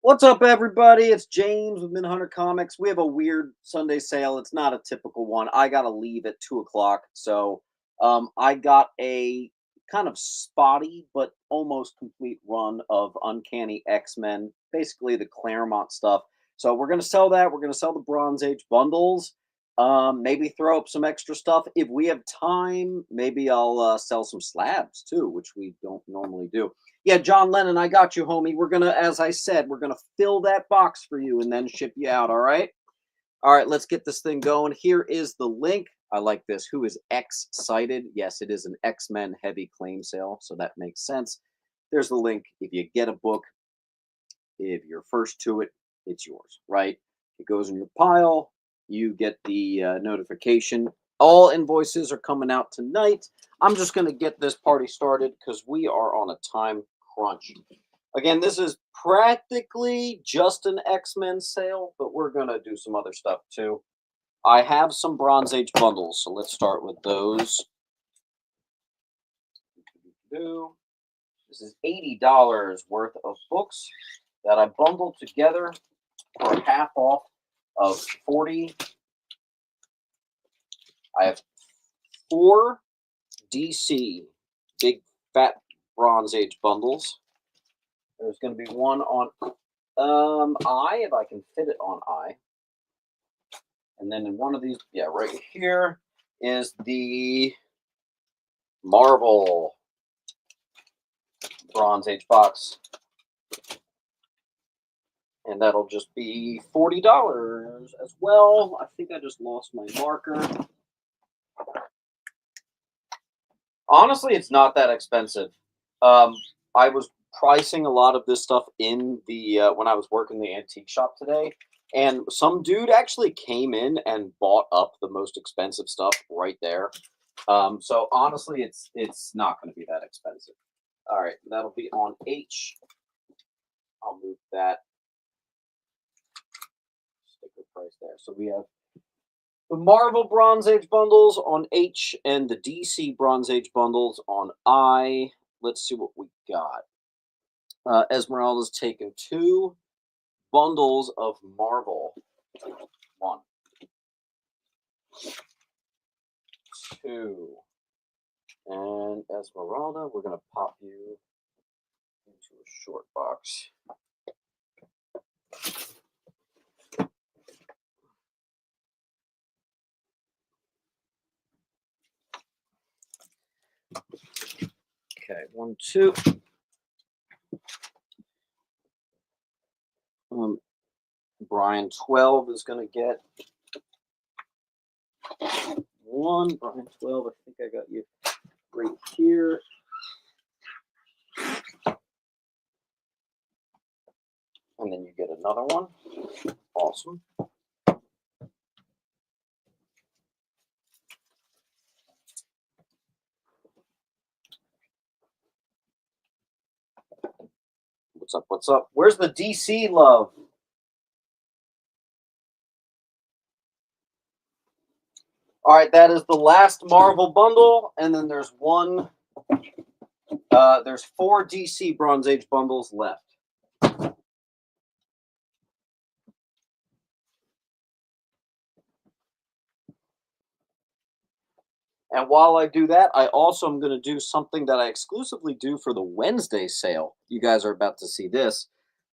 What's up, everybody? It's James with Minhunter Comics. We have a weird Sunday sale. It's not a typical one. I gotta leave at 2 o'clock, so I got a kind of spotty but almost complete run of Uncanny X-Men, basically the Claremont stuff. So we're gonna sell that. We're gonna sell the Bronze Age bundles. Maybe throw up some extra stuff if we have time. Maybe I'll sell some slabs too, which we don't normally do. Yeah, John Lennon, I got you, homie. We're gonna, as I said, we're gonna fill that box for you and then ship you out. All right. All right. Let's get this thing going. Here is the link. I like this. Who is X-cited? Yes, it is an X-Men heavy claim sale, so that makes sense. There's the link. If you get a book, if you're first to it, it's yours. Right? It goes in your pile. You get the notification. All invoices are coming out tonight. I'm just going to get this party started because we are on a time crunch. Again, this is practically just an X-Men sale, but we're going to do some other stuff too. I have some Bronze Age bundles, so let's start with those. This is $80 worth of books that I bundled together for half off of 40. I have 4 DC big fat Bronze Age bundles. There's going to be one on I, if I can fit it on I. And then in one of these, yeah, right here is the Marvel Bronze Age box. And that'll just be $40 as well. I think I just lost my marker. Honestly, it's not that expensive. I was pricing a lot of this stuff in the when I was working the antique shop today, and some dude actually came in and bought up the most expensive stuff right there. So honestly, it's not going to be that expensive. All right, that'll be on H. I'll move that sticker price there. So we have the Marvel Bronze Age bundles on H and the DC Bronze Age bundles on I. Let's see what we got. Esmeralda's taken 2 bundles of Marvel. 1, 2. And Esmeralda, we're going to pop you into a short box. Okay, 1, 2. Brian 12 is going to get 1. Brian 12, I think I got you right here. And then you get another one. Awesome. What's up? What's up? Where's the DC love? All right, that is the last Marvel bundle, and then there's one. There's 4 DC Bronze Age bundles left. And while I do that, I also am going to do something that I exclusively do for the Wednesday sale. You guys are about to see this.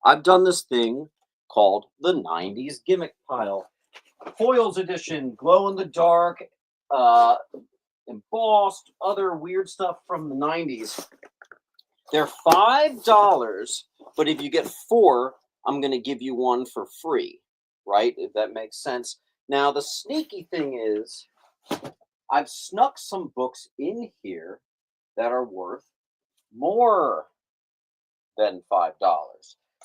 I've done this thing called the 90s Gimmick Pile. Foils edition, glow in the dark, embossed, other weird stuff from the 90s. They're $5, but if you get 4, I'm going to give you one for free, right? If that makes sense. Now, the sneaky thing is, I've snuck some books in here that are worth more than $5.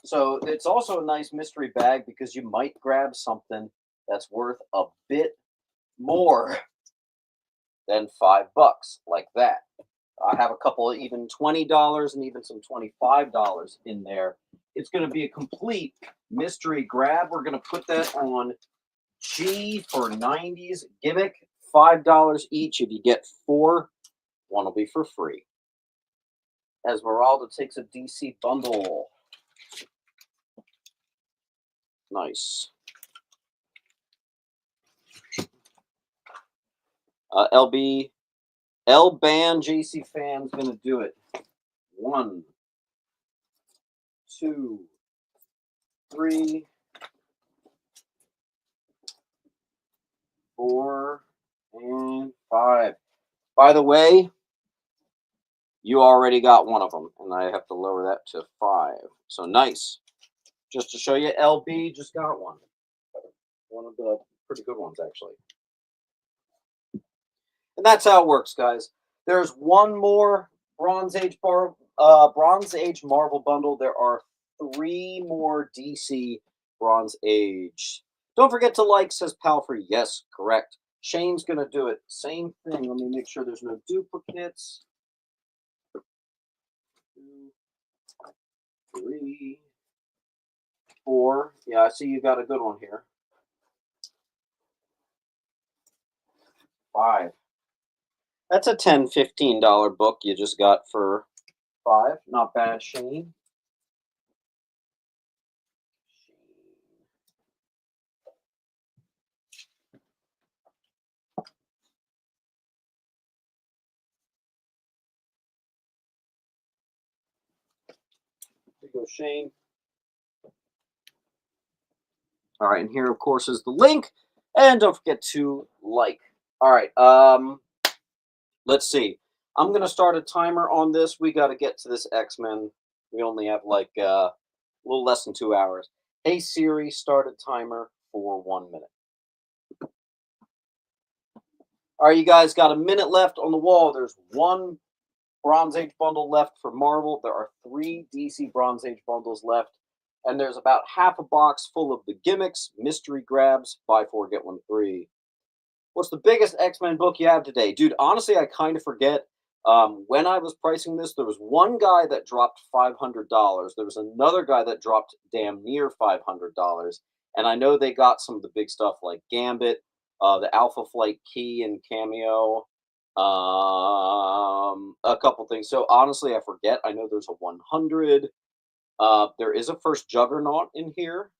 So it's also a nice mystery bag because you might grab something that's worth a bit more than $5, like that. I have a couple of even $20 and even some $25 in there. It's going to be a complete mystery grab. We're going to put that on G for 90s Gimmick. $5 each. If you get 4, one will be for free. Esmeralda takes a DC bundle. Nice. LB, L-Band JC Fan's going to do it. 1, 2, 3, 4, and 5. By the way, you already got one of them, and I have to lower that to 5. So nice. Just to show you, LB just got one. One of the pretty good ones, actually. And that's how it works, guys. There's one more Bronze Age Marvel bundle. There are 3 more DC Bronze Age. Don't forget to like, says Palfrey. Yes, correct. Shane's going to do it. Same thing. Let me make sure there's no duplicates. 2, 3, 4. Yeah, I see you got a good one here. 5. That's a $10, $15 book you just got for 5. Not bad, Shane. There you go, Shane. All right, and here, of course, is the link. And don't forget to like. All right, let's see. I'm going to start a timer on this. We got to get to this X-Men. We only have like a little less than 2 hours. Hey, Siri, start a timer for 1 minute. All right, you guys got a minute left on the wall. There's 1 Bronze Age bundle left for Marvel. There are 3 DC Bronze Age bundles left. And there's about half a box full of the gimmicks, mystery grabs, buy 4, get 1 free. What's the biggest X-Men book you have today? Dude, honestly, I kind of forget. When I was pricing this, there was one guy that dropped $500. There was another guy that dropped damn near $500. And I know they got some of the big stuff like Gambit, the Alpha Flight Key and Cameo, a couple things. So honestly, I forget. I know there's a 100. There is a first Juggernaut in here.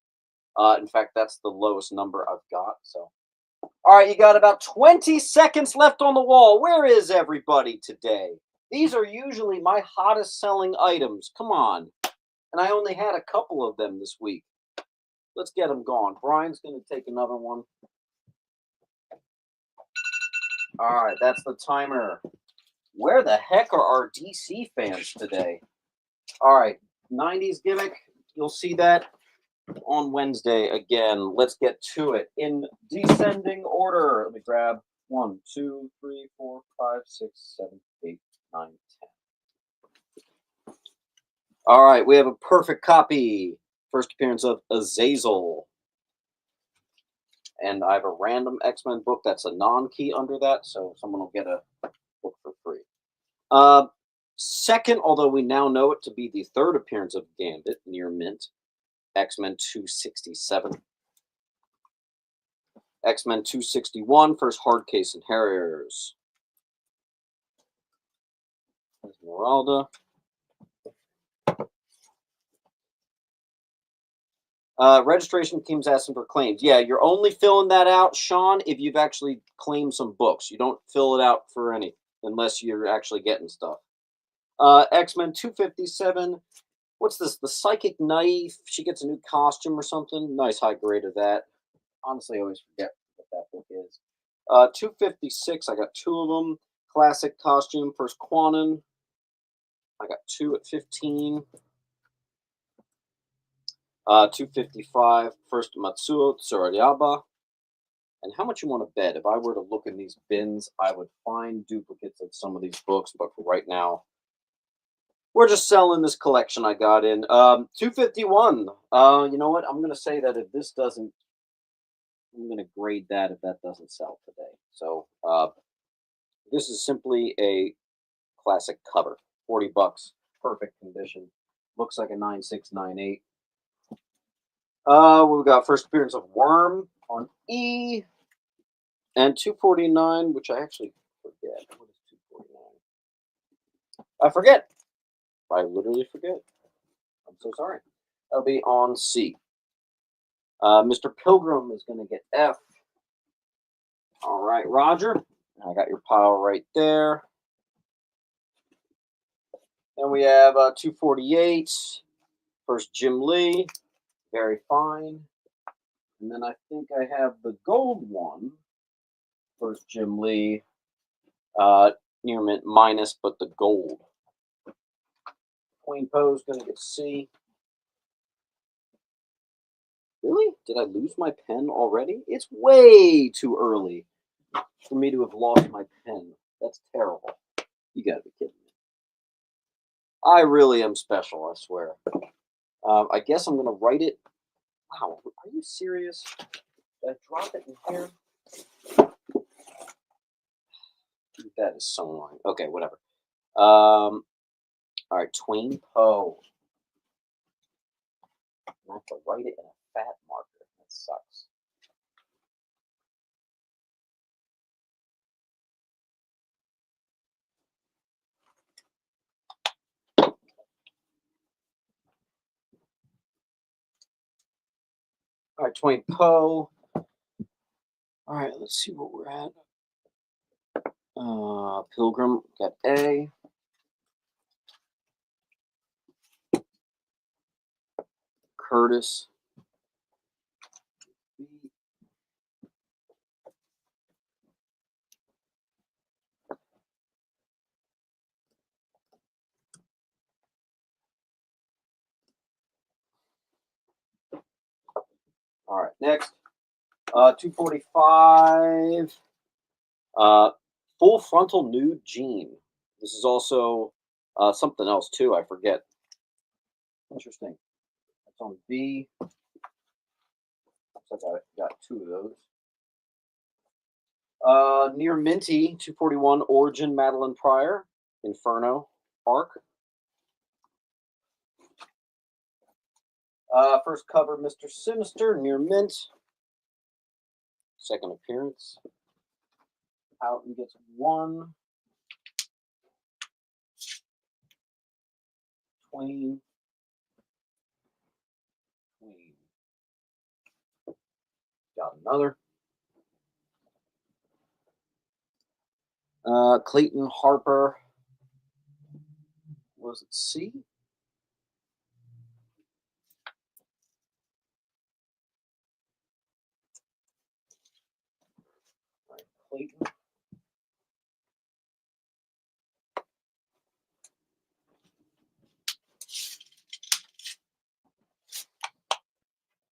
In fact, that's the lowest number I've got. So, all right, you got about 20 seconds left on the wall. Where is everybody today? These are usually my hottest selling items. Come on. And I only had a couple of them this week. Let's get them gone. Brian's going to take another one. All right, that's the timer. Where the heck are our DC fans today? All right, 90s gimmick. You'll see that on Wednesday again. Let's get to it in descending order. Let me grab 1, 2, 3, 4, 5, 6, 7, 8, 9, 10. All right, we have a perfect copy. First appearance of Azazel. And I have a random X-Men book that's a non-key under that, so someone will get a book for free. Second, although we now know it to be the 3rd appearance of Gambit, near mint, X-Men 267. X-Men 261, first hard case and Harriers. Esmeralda. Registration team's asking for claims. Yeah, you're only filling that out, Sean, if you've actually claimed some books. You don't fill it out for any, unless you're actually getting stuff. X-Men 257. What's this? The Psychic Knife. She gets a new costume or something. Nice high grade of that. Honestly, I always forget what that book is. 256. I got 2 of them. Classic costume. First Quanon. I got 2 at 15. 255. First Matsuo Tsurayaba. And how much you want to bet? If I were to look in these bins, I would find duplicates of some of these books. But for right now, we're just selling this collection I got in. 251. You know what? I'm going to say that if this doesn't, I'm going to grade that if that doesn't sell today. So this is simply a classic cover. $40. Perfect condition. Looks like a 9698. We've got first appearance of Worm on E. And 249, which I actually forget. What is 249? I forget. I literally forget. I'm so sorry. That'll be on C. Mr. Pilgrim is going to get F. All right, Roger. I got your pile right there. Then we have 248. First, Jim Lee. Very fine. And then I think I have the gold one. First, Jim Lee. Near mint minus, but the gold. Queen Poe's going to get C. Really? Did I lose my pen already? It's way too early for me to have lost my pen. That's terrible. You gotta be kidding me. I really am special, I swear. I guess I'm gonna write it. Wow, are you serious? Did I drop it in here? That is so annoying. Okay, whatever. All right, Twain Poe. I have to write it in a fat marker. That sucks. All right, Twain Poe. All right, let's see what we're at. Pilgrim got A. Curtis. B. All right, next. 245. Full frontal nude Gene. This is also something else too. I forget. Interesting. That's on B. Looks like I got two of those. Near Minty, 241. Origin, Madeline Pryor. Inferno, Arc. First cover, Mr. Sinister, Near Mint. Second appearance. Houghton gets 1. Twain. Got another. Clayton Harper. Was it C? Right, Clayton.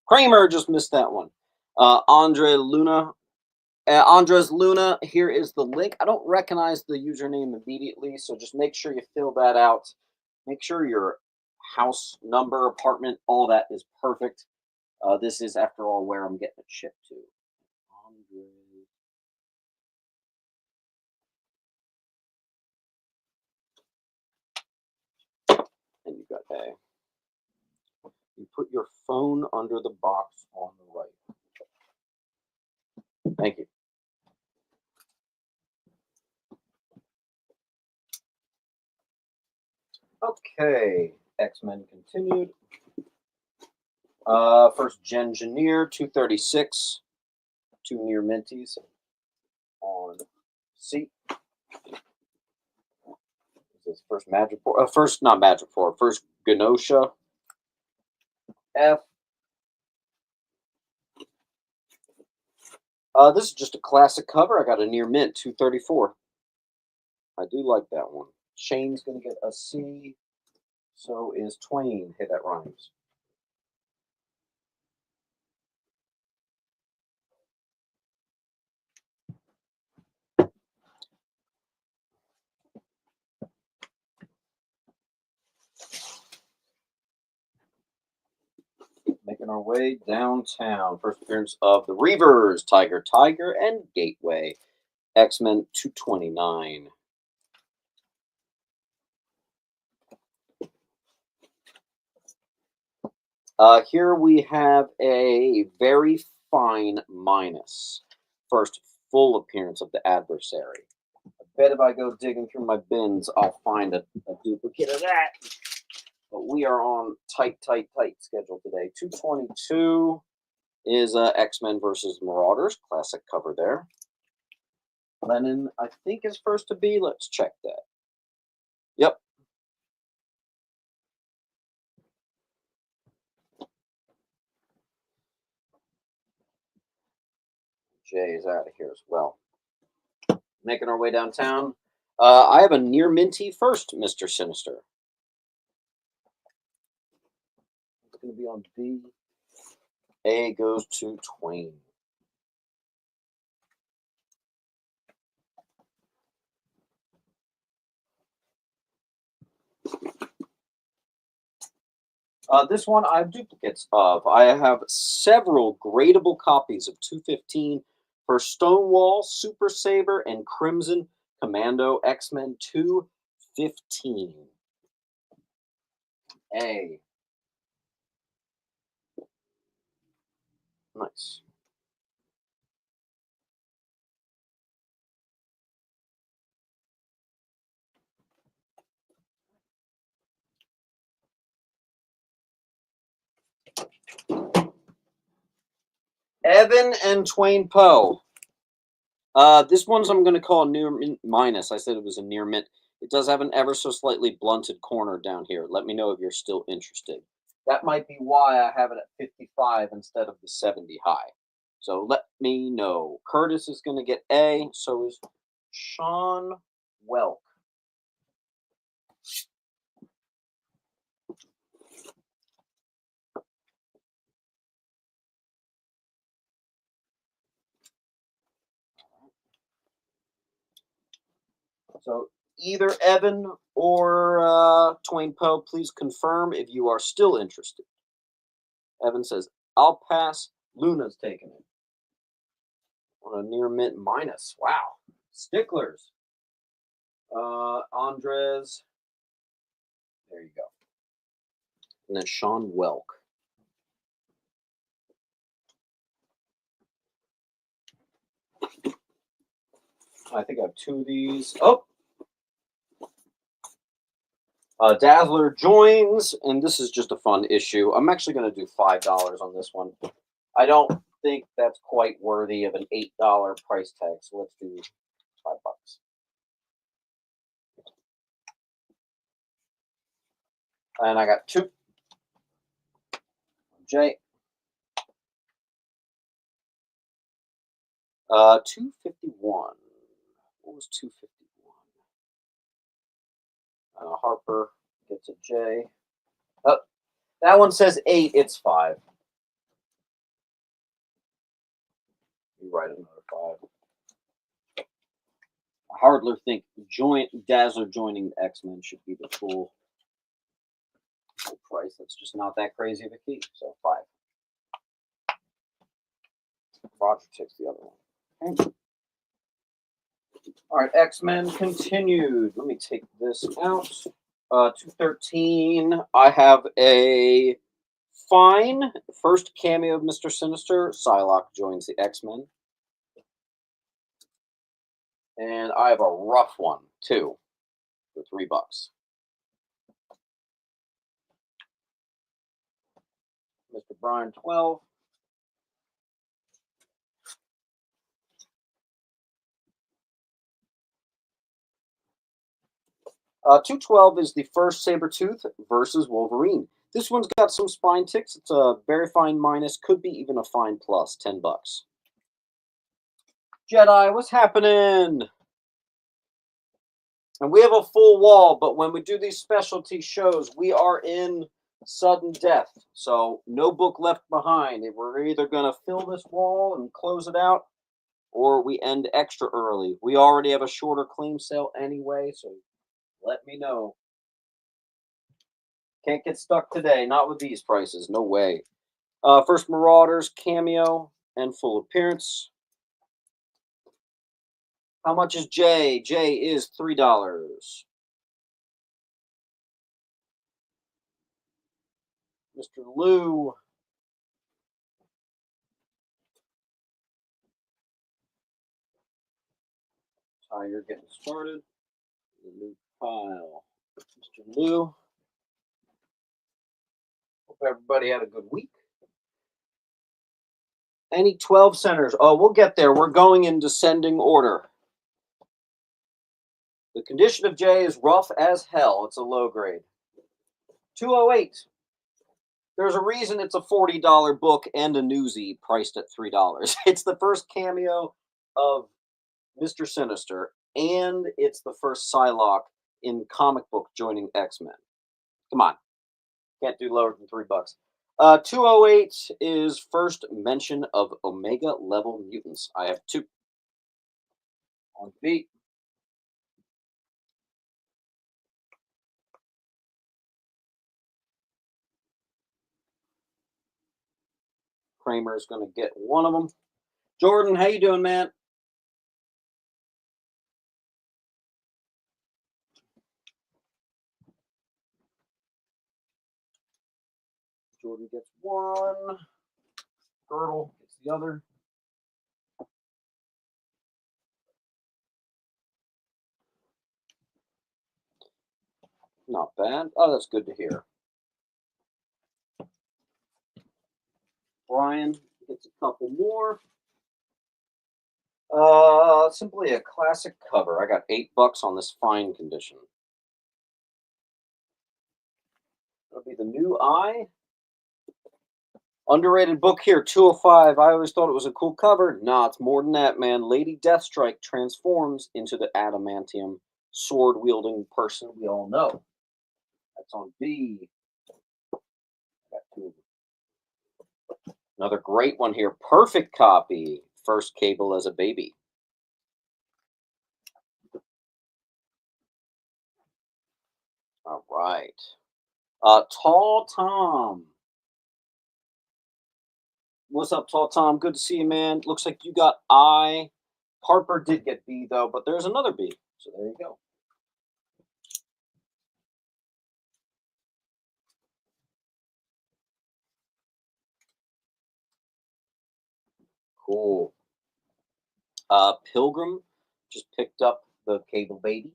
Kramer just missed that one. Andre Luna. Andres Luna, here is the link. I don't recognize the username immediately, so just make sure you fill that out. Make sure your house number, apartment, all that is perfect. This is, after all, where I'm getting it shipped to. Andres. And you got A. You put your phone under the box on the right. Thank you. Okay, X-Men continued. First Gengineer, 236. 2 Near Minties on C. This first Madripoor, first not Madripoor, first Genosha, F. This is just a classic cover. I got a Near Mint, 234. I do like that one. Shane's going to get a C. So is Twain. Hey, that rhymes. Making our way downtown. First appearance of the Reavers, Tiger, Tiger, and Gateway. X-Men 229. Here we have a very fine minus. First full appearance of the Adversary. I bet if I go digging through my bins, I'll find a duplicate of that. But we are on tight schedule today. 222. is X-Men versus Marauders. Classic cover there. Lennon, I think, is first to be. Let's check that. Yep. Jay is out of here as well. Making our way downtown. I have a near minty first, Mr. Sinister. It's going to be on B. A goes to Twain. This one I have duplicates of. I have several gradable copies of 215 for Stonewall, Super Saber, and Crimson Commando X-Men 215. A. Nice. Evan and Twain Poe. This one's I'm going to call a near mint minus. I said it was a near mint. It does have an ever so slightly blunted corner down here. Let me know if you're still interested. That might be why I have it at 55 instead of the 70 high. So let me know. Curtis is going to get A. So is Sean Welk. So either Evan or Twain Poe, please confirm if you are still interested. Evan says, I'll pass. Luna's taking it. On a near mint minus. Wow. Sticklers. Andres. There you go. And then Sean Welk. I think I have two of these. Oh! Dazzler joins, and this is just a fun issue. I'm actually going to do $5 on this one. I don't think that's quite worthy of an $8 price tag, so let's do $5. And I got two. Jay. 251. What was 251? Harper gets a J. Oh, that one says 8. It's 5. You write another 5. I hardly think Dazzler joining the X-Men should be the full price. That's just not that crazy of a key. So 5. Roger takes the other one. Okay. All right, X-Men continued. Let me take this out. 213. I have a fine first cameo of Mr. Sinister. Psylocke joins the X-Men. And I have a rough one, too, for $3. Mr. Brian 12. Uh, 212 is the first Sabretooth versus Wolverine. This one's got some spine ticks. It's a very fine minus, could be even a fine plus, $10. Jedi, what's happening? And we have a full wall, but when we do these specialty shows, we are in sudden death. So no book left behind. We're either going to fill this wall and close it out, or we end extra early. We already have a shorter claim sale anyway, so let me know. Can't get stuck today. Not with these prices. No way. First Marauders, cameo, and full appearance. How much is Jay? Jay is $3. Mr. Lou. Tiger getting started. The new pile. Mr. Lou. Hope everybody had a good week. Any 12 centers? Oh, we'll get there. We're going in descending order. The condition of J is rough as hell. It's a low grade. 208. There's a reason it's a $40 book and a newsie priced at $3. It's the first cameo of Mr. Sinister, and it's the first Psylocke in comic book joining X-Men. Come on. Can't do lower than $3. 208 is first mention of Omega level mutants. I have 2. On feet. Kramer's going to get one of them. Jordan, how you doing, man? Jordan gets one. Girdle gets the other. Not bad. Oh, that's good to hear. Brian gets a couple more. Simply a classic cover. I got $8 on this fine condition. That'll be the new Eye. Underrated book here, 205. I always thought it was a cool cover. Nah, it's more than that, man. Lady Deathstrike transforms into the adamantium sword-wielding person we all know. That's on B. Got 2. Another great one here. Perfect copy. First Cable as a baby. All right. Tall Tom. What's up, Tall Tom? Good to see you, man. Looks like you got I. Harper did get B, though, but there's another B. So there you go. Cool. Pilgrim just picked up the Cable baby.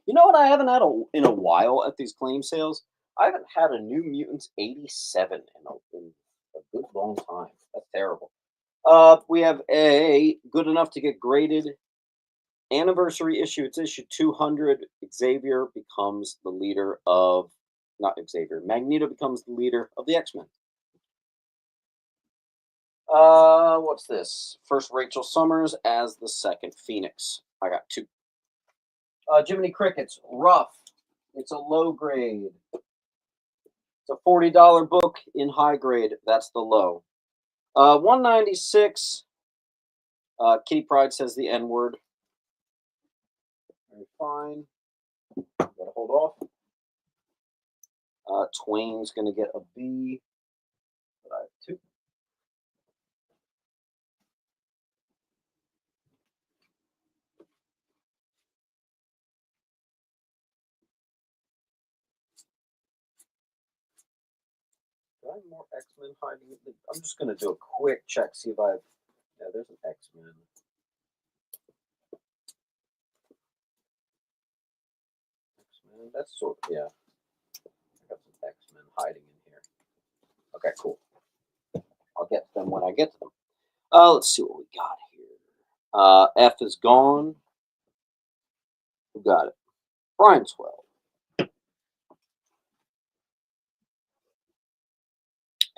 You know what I haven't had in a while at these claim sales? I haven't had a New Mutants 87 in a good long time. That's terrible. We have a good enough to get graded anniversary issue. It's issue 200. Xavier becomes the leader of, not Xavier, Magneto becomes the leader of the X-Men. What's this? First Rachel Summers as the second Phoenix. I got 2. Jiminy Crickets, rough. It's a low grade. It's a $40 book in high grade. That's the low. 196. Kitty Pryde says the N word. Very fine. Gotta hold off. Twain's gonna get a B. But I have 2. Do I have more X-Men hiding? I'm just gonna do a quick check, see if I have. Yeah, there's an X-Men. X-Men. That's sort of, yeah. I got some X-Men hiding in here. Okay, cool. I'll get to them when I get to them. Let's see what we got here. F is gone. Who got it? Brian 12.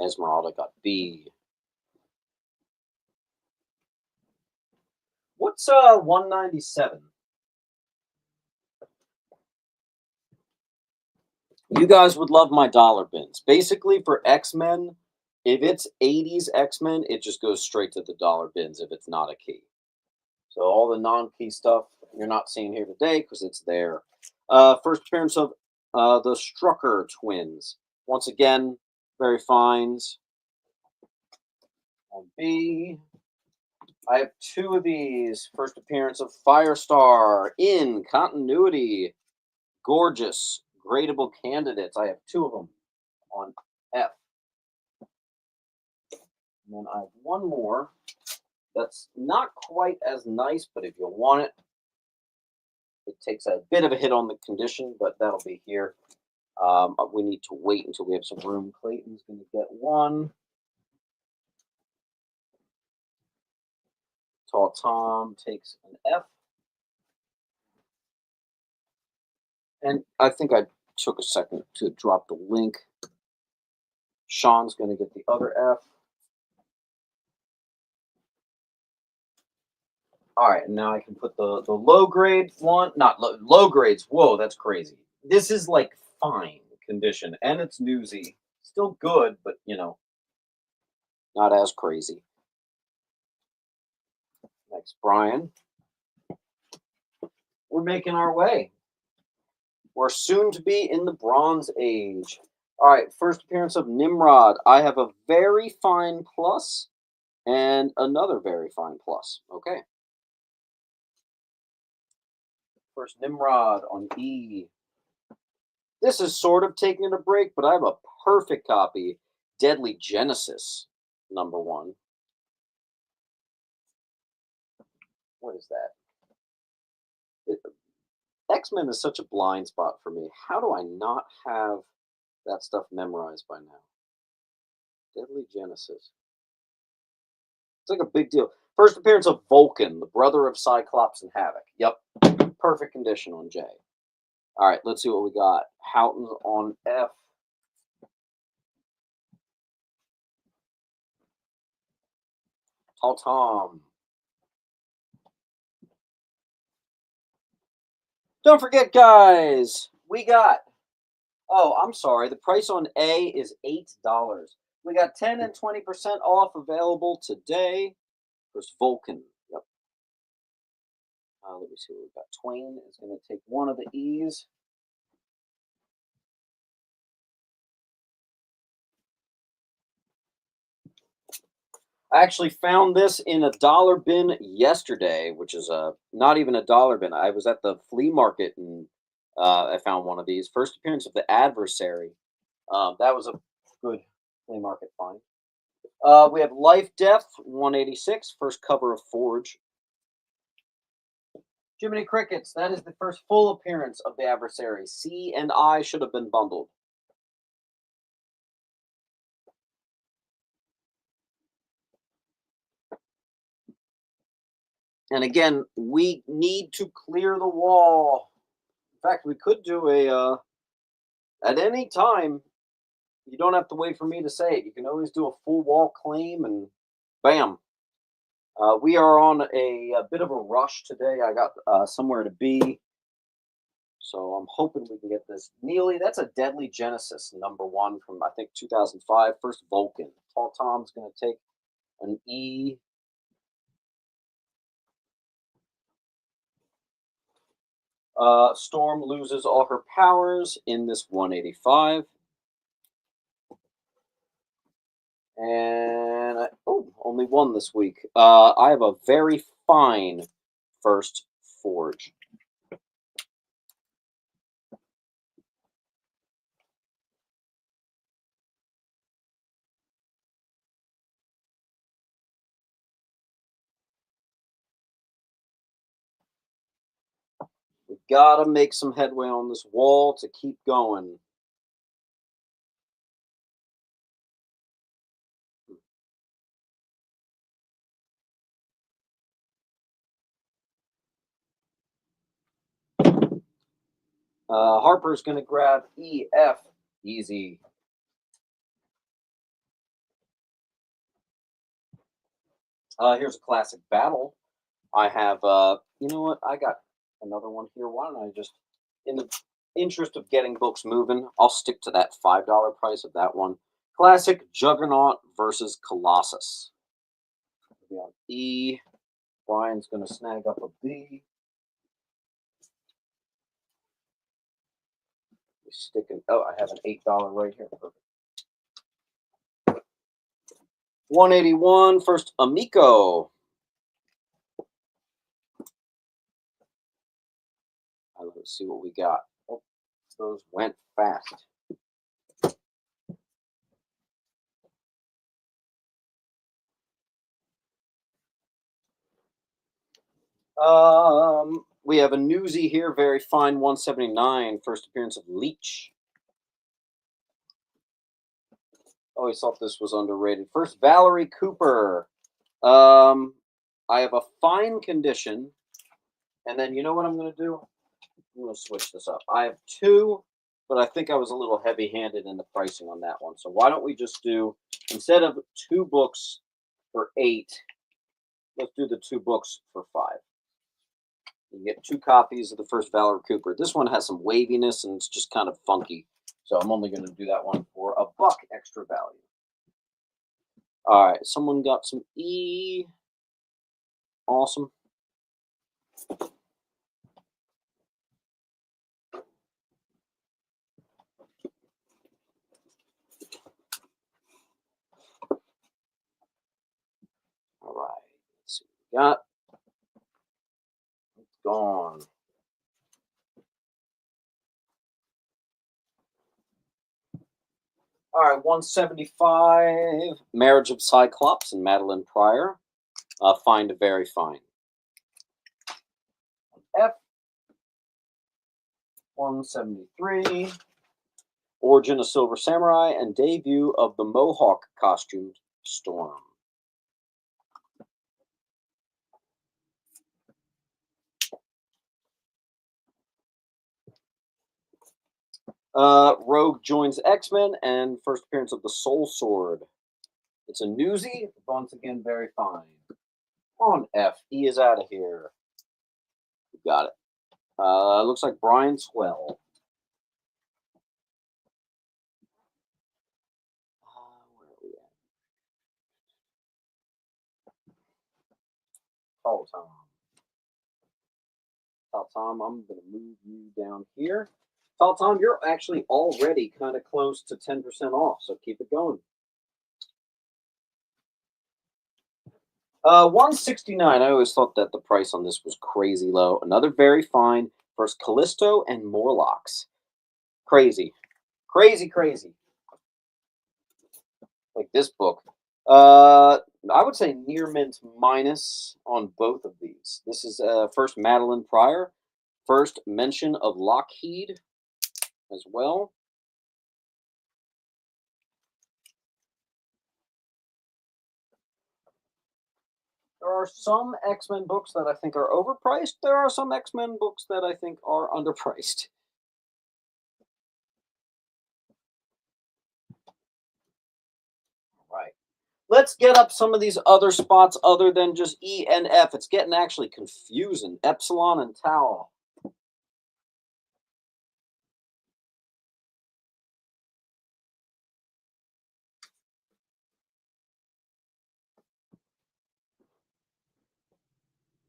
Esmeralda got B. What's 197? You guys would love my dollar bins. Basically, for X-Men, if it's 80s X-Men, it just goes straight to the dollar bins if it's not a key. So all the non-key stuff you're not seeing here today because it's there. First appearance of the Strucker twins. Once again, very fines. On B. I have 2 of these. First appearance of Firestar in continuity. Gorgeous, gradable candidates. I have 2 of them on F. And then I have one more that's not quite as nice, but if you want it, it takes a bit of a hit on the condition, but that'll be here. We need to wait until we have some room. Clayton's going to get one. Tall Tom takes an F. And I think I took a second to drop the link. Sean's going to get the other F. All right, and now I can put the low grade one, not low grades. Whoa, that's crazy. This is like fine condition, and it's newsy. Still good, but not as crazy. Next, Brian. We're making our way. We're soon to be in the Bronze Age. All right, first appearance of Nimrod. I have a very fine plus and another very fine plus. Okay. First Nimrod on E. This is sort of taking a break, but I have a perfect copy. Deadly Genesis, #1. What is that? X-Men is such a blind spot for me. How do I not have that stuff memorized by now? Deadly Genesis. It's like a big deal. First appearance of Vulcan, the brother of Cyclops and Havoc. Yep. Perfect condition on J. All right, let's see what we got. Houghton's on F. Tall Tom. Don't forget, guys, we got, oh, I'm sorry, the price on A is $8. We got 10 and 20% off available today. There's Vulcan. Yep. Let me see what we've got. Twain is going to take one of the E's. I actually found this in a dollar bin yesterday, which is not even a dollar bin. I was at the flea market and I found one of these. First appearance of the Adversary. That was a good flea market find. We have Life Death 186, first cover of Forge. Jiminy Crickets, that is the first full appearance of the Adversary. C and I should have been bundled. And again, we need to clear the wall. In fact, we could do a, at any time, you don't have to wait for me to say it. You can always do a full wall claim and bam. We are on a bit of a rush today. I got somewhere to be. So I'm hoping we can get this. Neely, that's a Deadly Genesis #1 from, I think, 2005. First Vulcan. Tall Tom's going to take an E. Storm loses all her powers in this 185. And only one this week. I have a very fine first Forge. We gotta make some headway on this wall to keep going. Harper's going to grab EF. Easy. Here's a classic battle. I have, you know what? I got another one here. Why don't I just, in the interest of getting books moving, I'll stick to that $5 price of that one. Classic Juggernaut versus Colossus. Be on E. Brian's going to snag up a B. Sticking. Oh, I have an $8 right here. Perfect. 181. First Amico. Let's see what we got. Oh, those went fast. We have a newsie here, very fine 179. First appearance of Leech. Always thought this was underrated. First, Valerie Cooper. I have a fine condition, and then you know what I'm going to do? I'm going to switch this up. I have two, but I think I was a little heavy-handed in the pricing on that one. So why don't we just do, instead of 2 books for 8, let's do the 2 books for 5. You get 2 copies of the first Valor Cooper. This one has some waviness and it's just kind of funky. So I'm only going to do that one for $1 extra value. All right, someone got some E. Awesome. All right, let's see what we got. It's gone. All right, 175. Marriage of Cyclops and Madeline Pryor. Find very fine. F. 173. Origin of Silver Samurai and debut of the Mohawk costumed Storm. Rogue joins X-Men and first appearance of the Soul Sword. It's a newsie, once again very fine. On F, E is out of here. We got it. Looks like Brian Swell. Where are we at? Tall Tom. Tall Tom, I'm going to move you down here. Tall Tom, you're actually already kind of close to 10% off, so keep it going. 169. I always thought that the price on this was crazy low. Another very fine. First Callisto and Morlocks. Crazy. Crazy, crazy. Like this book. I would say near mint minus on both of these. This is first Madeline Pryor. First mention of Lockheed as well. There are some X-Men books that I think are overpriced. There are some X-Men books that I think are underpriced. Right. Let's get up some of these other spots other than just E and F. It's getting actually confusing. Epsilon and Tau.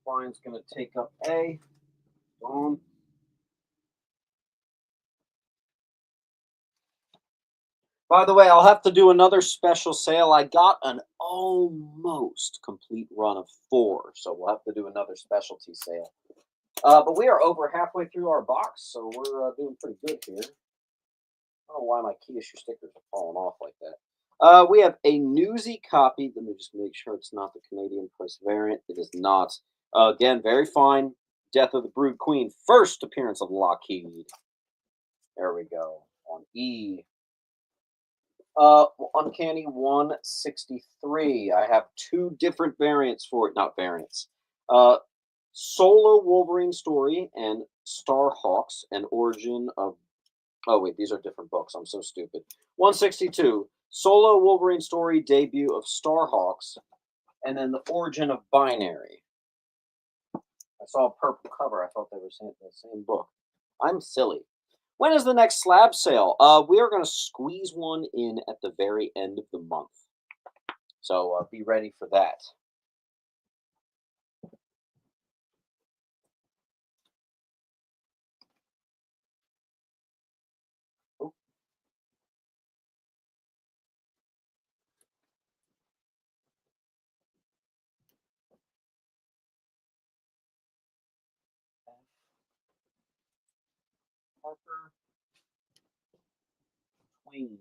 Brian's going to take up A. Boom. By the way, I'll have to do another special sale. I got an almost complete run of 4, so we'll have to do another specialty sale. But we are over halfway through our box, so we're doing pretty good here. I don't know why my key issue stickers are falling off like that. We have a newsy copy. Let me just make sure it's not the Canadian press variant. It is not. Again, very fine. Death of the Brood Queen. First appearance of Lockheed. There we go. On E. Uncanny 163. I have 2 different variants for it. Not variants. Solo Wolverine story and Starhawks, an origin of. Oh wait, these are different books. I'm so stupid. 162. Solo Wolverine story, debut of Starhawks, and then the origin of Binary. I saw a purple cover. I thought they were the same book. I'm silly. When is the next slab sale? We are going to squeeze one in at the very end of the month. So be ready for that. Ooh. Parker Twain.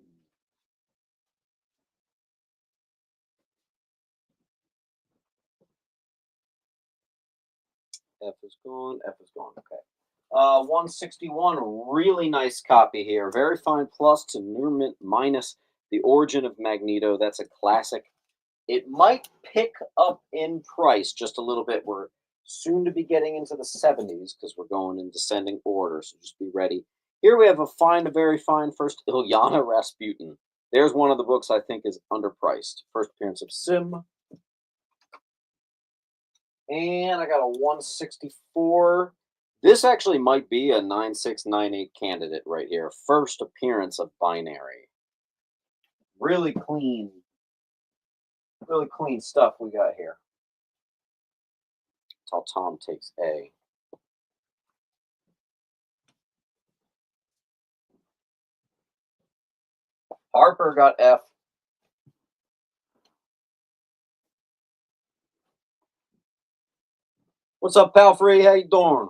F is gone. F is gone. Okay. 161. Really nice copy here. Very fine plus to near mint minus. The origin of Magneto. That's a classic It might pick up in price just a little bit. We're soon to be getting into the 70s because we're going in descending order, so just be ready. Here we have a fine to very fine first, Ilyana Rasputin. There's one of the books I think is underpriced. First appearance of Sim. And I got a 164. This actually might be a 9698 candidate right here. First appearance of Binary. Really clean stuff we got here. That's how Tom takes A. Harper got F. What's up, pal free? How you doing?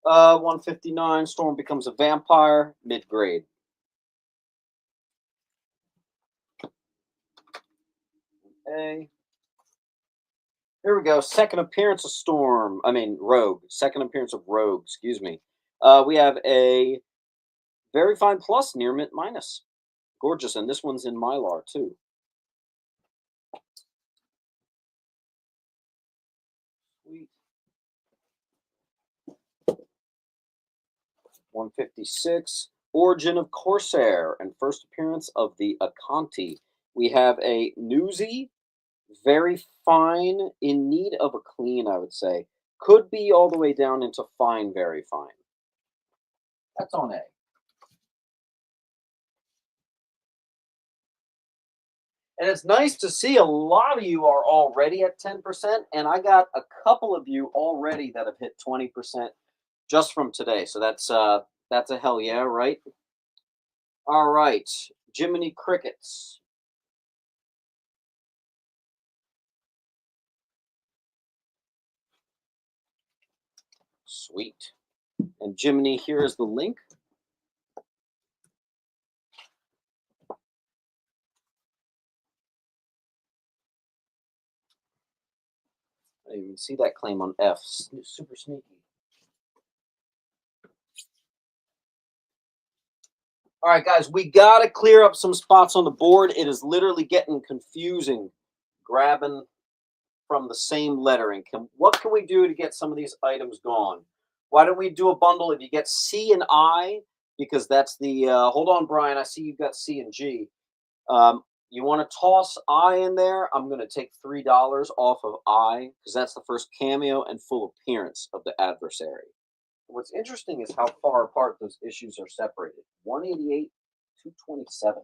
159. Storm becomes a vampire. Mid-grade. A. Here we go. Second appearance of Rogue. Second appearance of Rogue. Excuse me. We have a very fine plus, near mint minus. Gorgeous, and this one's in Mylar too. Sweet. 156. Origin of Corsair and first appearance of the Akanti. We have a Newsy, very fine, in need of a clean, I would say. Could be all the way down into fine, very fine. That's on A. And it's nice to see a lot of you are already at 10%, and I got a couple of you already that have hit 20% just from today. So that's a hell yeah, right? All right, Jiminy Crickets. Sweet. And Jiminy, here is the link. I didn't even see that claim on F. Super sneaky. All right, guys, we got to clear up some spots on the board. It is literally getting confusing grabbing from the same lettering. What can we do to get some of these items gone? Why don't we do a bundle if you get C and I, because that's the, hold on, Brian, I see you've got C and G. You want to toss I in there? I'm going to take $3 off of I, because that's the first cameo and full appearance of the adversary. What's interesting is how far apart those issues are separated. 188, 227.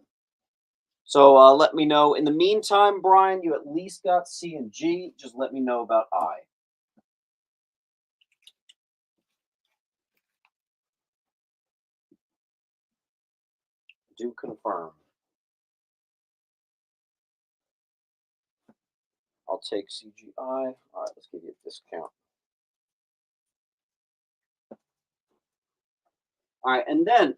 So let me know. In the meantime, Brian, you at least got C and G. Just let me know about I. Do confirm. I'll take CGI. All right, let's give you a discount. All right, and then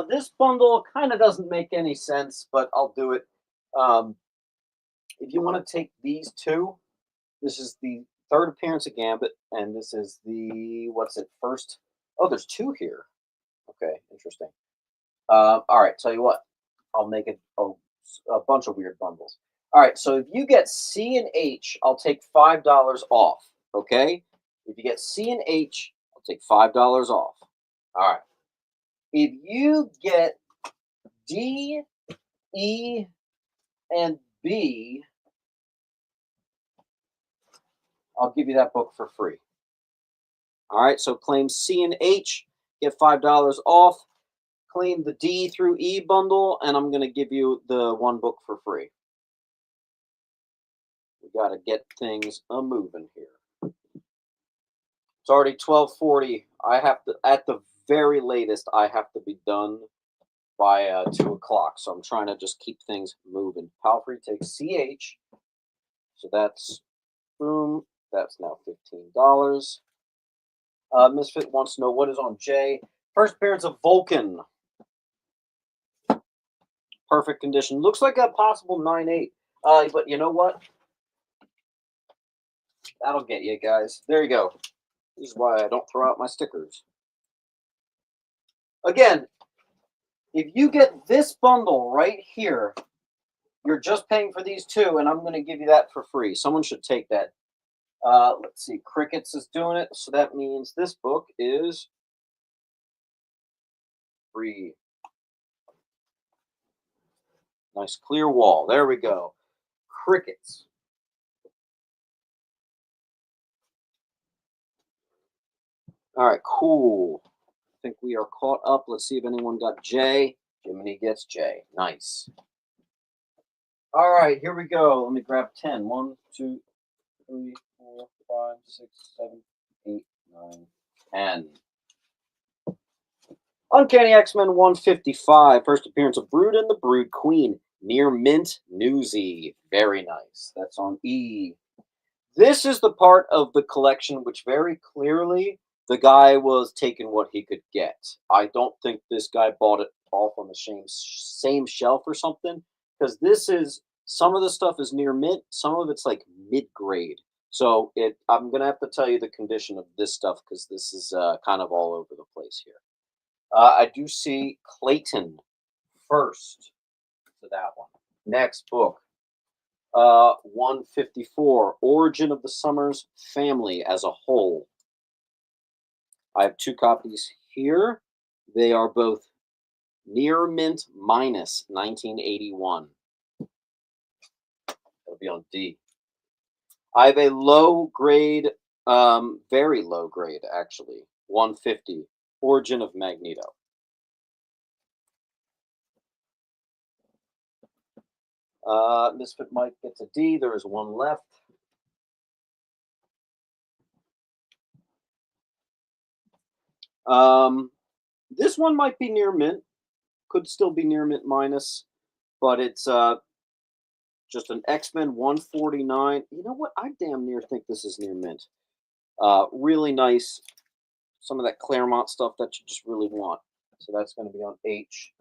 this bundle kind of doesn't make any sense, but I'll do it. If you want to take these two, this is the third appearance of Gambit, and this is the, first? Oh, there's two here. Okay, interesting. All right, tell you what, I'll make it a bunch of weird bundles. All right, so if you get C and H, I'll take $5 off, okay? If you get C and H, I'll take $5 off. All right. If you get D, E, and B, I'll give you that book for free. All right, so claim C and H, get $5 off. Claim the D through E bundle, and I'm going to give you the one book for free. We got to get things a-moving here. It's already 12:40. I have to, at the very latest, I have to be done by 2 o'clock. So I'm trying to just keep things moving. Palfrey takes CH. So that's, boom, that's now $15. Misfit wants to know what is on J. First appearance of Vulcan. Perfect condition. Looks like a possible 9.8. But you know what? That'll get you guys. There you go. This is why I don't throw out my stickers. Again, if you get this bundle right here, You're just paying for these two, and I'm going to give you that for free. Someone should take that. Let's see. Crickets is doing it, so that means this book is free. Nice clear wall. There we go. Crickets. All right, cool. I think we are caught up. Let's see if anyone got J. Jiminy gets J. Nice. All right, here we go. Let me grab 10. 1, 2, 3, 4, 5, 6, 7, 8, 9, 10. Uncanny X-Men 155. First appearance of Brood and the Brood Queen. Near mint newsy. Very nice. That's on E. This is the part of the collection which very clearly the guy was taking what he could get. I don't think this guy bought it off on the same shelf or something, because this is some of the stuff is near mint, some of it's like mid grade. So I'm gonna have to tell you the condition of this stuff because this is kind of all over the place here. I do see Clayton first to that one. Next book, 154, Origin of the Summers Family as a Whole. I have two copies here. They are both near mint minus 1981. That'll be on D. I have a low grade, very low grade actually, 150, Origin of Magneto. Misfit Mike gets a D. There is one left. This one might be near mint. Could still be near mint minus, but it's just an X-Men 149. You know what? I damn near think this is near mint. Really nice. Some of that Claremont stuff that you just really want. So that's going to be on H.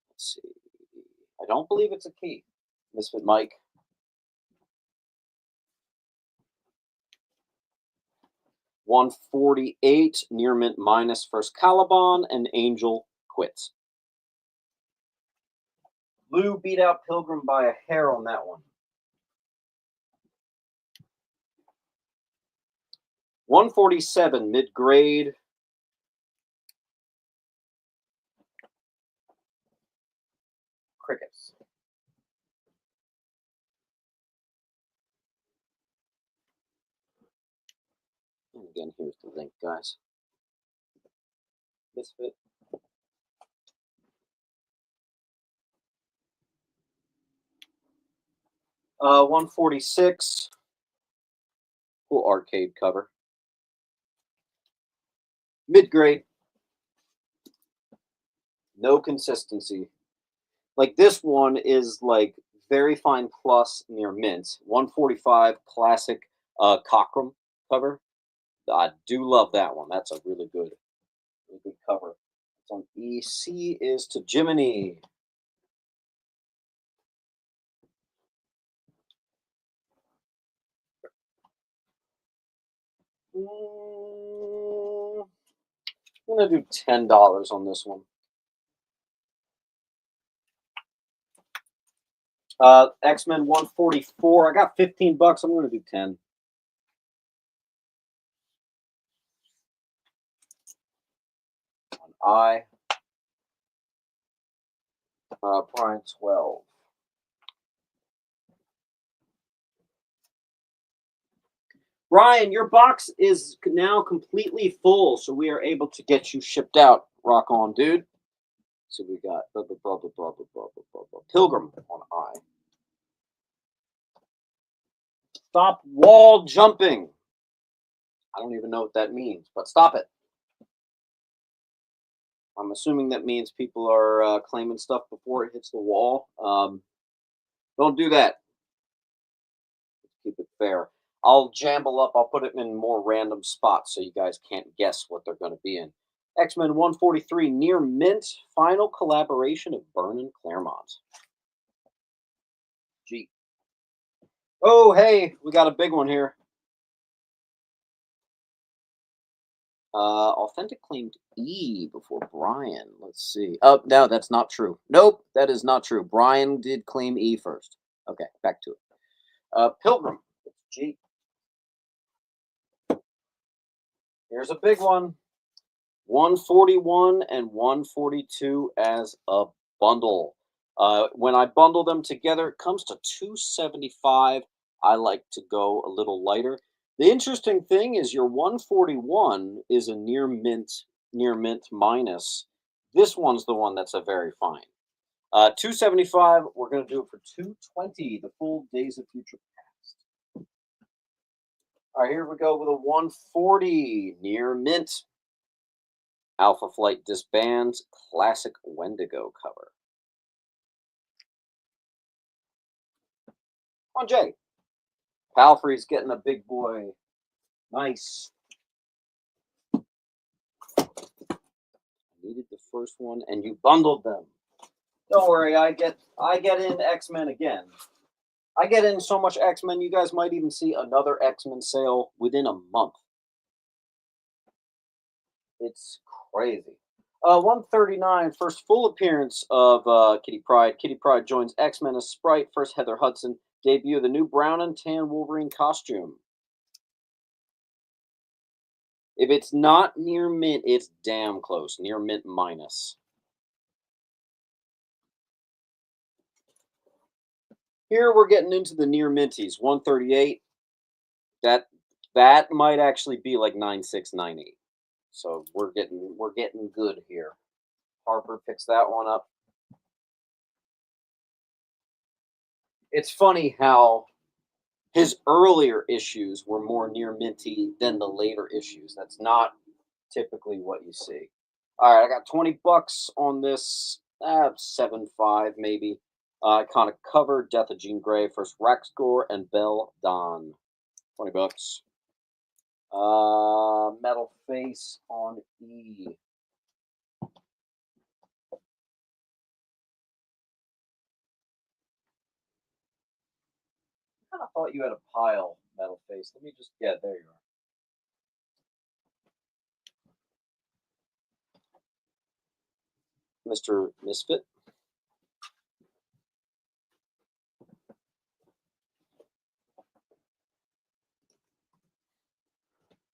Let's see. I don't believe it's a key. Misfit Mike. $148 near mint minus first Caliban and Angel quits. Lou beat out Pilgrim by a hair on that one. 147 mid grade. Crickets. And again, here's the link, guys. Misfit. Uh, 146. Cool arcade cover. Mid grade. No consistency. Like this one is like very fine plus near mint. 145 classic Cockrum cover. I do love that one. That's a really good cover. It's on EC is to Jiminy. I'm gonna do $10 on this one. X-Men 144. I got 15 bucks. I'm gonna do 10. On I. Prime 12. Ryan, your box is now completely full, so we are able to get you shipped out. Rock on, dude. So we got blah, blah, blah, blah, blah, blah, blah, blah, blah. Pilgrim on I. Stop wall jumping. I don't even know what that means, but stop it. I'm assuming that means people are claiming stuff before it hits the wall. Don't do that. Keep it fair. I'll jamble up. I'll put it in more random spots so you guys can't guess what they're going to be in. X-Men 143, near mint, final collaboration of Byrne and Claremont. Gee. Oh, hey, we got a big one here. Authentic claimed E before Brian. Let's see. Oh, no, that's not true. Nope, that is not true. Brian did claim E first. Okay, back to it. Pilgrim. G. Here's a big one. 141 and 142 as a bundle. When I bundle them together, it comes to 275. I like to go a little lighter. The interesting thing is your 141 is a near mint minus. This one's the one that's a very fine. 275, we're going to do it for 220, the full Days of Future Past. All right, here we go with a 140 near mint. Alpha Flight disbands, classic Wendigo cover. On Jay. Palfrey's getting a big boy. Nice. Needed the first one, and you bundled them. Don't worry, I get in X-Men again. I get in so much X-Men, you guys might even see another X-Men sale within a month. It's crazy. 139, first full appearance of Kitty Pryde. Kitty Pryde joins X-Men as Sprite. First Heather Hudson. Debut of the new brown and tan Wolverine costume. If it's not near mint, it's damn close. Near mint minus. Here we're getting into the near minties. 138. That might actually be like 9698. So we're getting good here. Harper picks that one up. It's funny how his earlier issues were more near minty than the later issues. That's not typically what you see. All right, I got $20 on this. 7.5 maybe. Iconic cover: Death of Jean Grey, first Raxgore and Belle Dawn. $20. Metal Face on E. I kind of thought you had a pile, Metal Face. Let me just get there. You are, Mr. Misfit.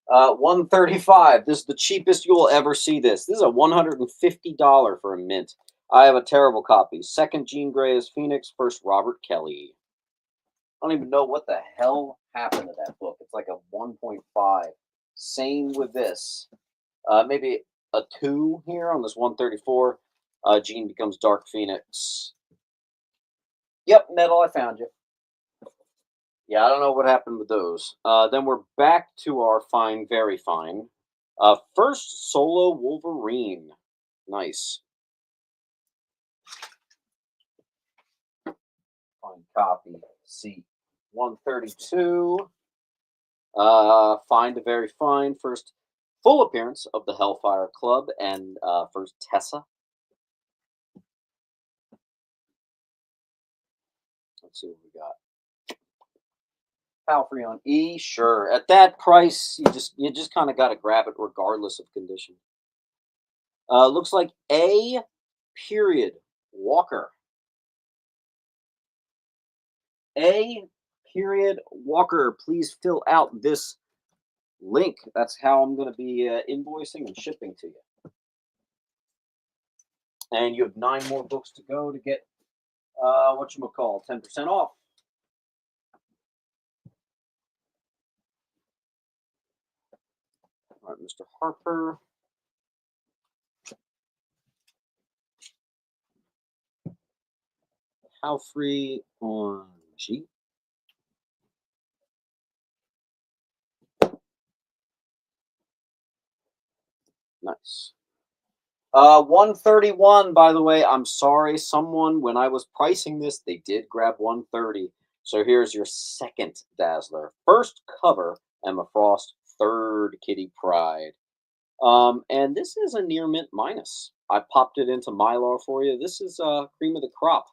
$135. This is the cheapest you will ever see this. This is a $150 for a mint. I have a terrible copy. Second Jean Grey as Phoenix, first Robert Kelly. I don't even know what the hell happened to that book. It's like a 1.5. Same with this. Maybe a 2 here on this 134. Jean becomes Dark Phoenix. Yep, Metal, I found you. Yeah, I don't know what happened with those. Then we're back to our fine, very fine. First solo Wolverine. Nice. Fine copy. See. 132. Fine to very fine. First full appearance of the Hellfire Club and first Tessa. Let's see what we got. Palfrey on E, sure. At that price, you just kind of got to grab it regardless of condition. Looks like A. Period Walker. A. Period Walker. Please fill out this link. That's how I'm going to be invoicing and shipping to you. And you have 9 more books to go to get whatchamacall, 10% off. All right, Mr. Harper. How free on G? Nice. 131, by the way. I'm sorry. Someone, when I was pricing this, they did grab 130. So here's your second Dazzler. First cover, Emma Frost. Third, Kitty Pryde. And this is a near mint minus. I popped it into Mylar for you. This is cream of the crop.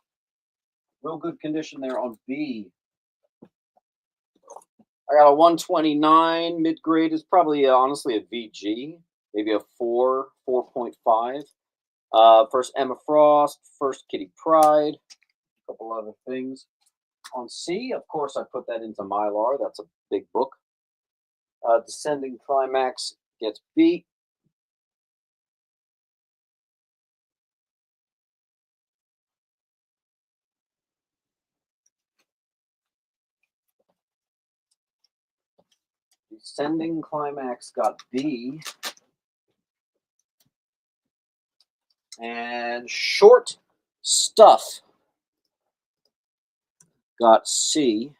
Real good condition there on B. I got a 129. Mid grade is probably honestly a VG. maybe a 4, 4.5. First Emma Frost, first Kitty Pryde, a couple other things. On C, of course, I put that into Mylar. That's a big book. Descending Climax gets B. Descending Climax got B. And Short Stuff got C.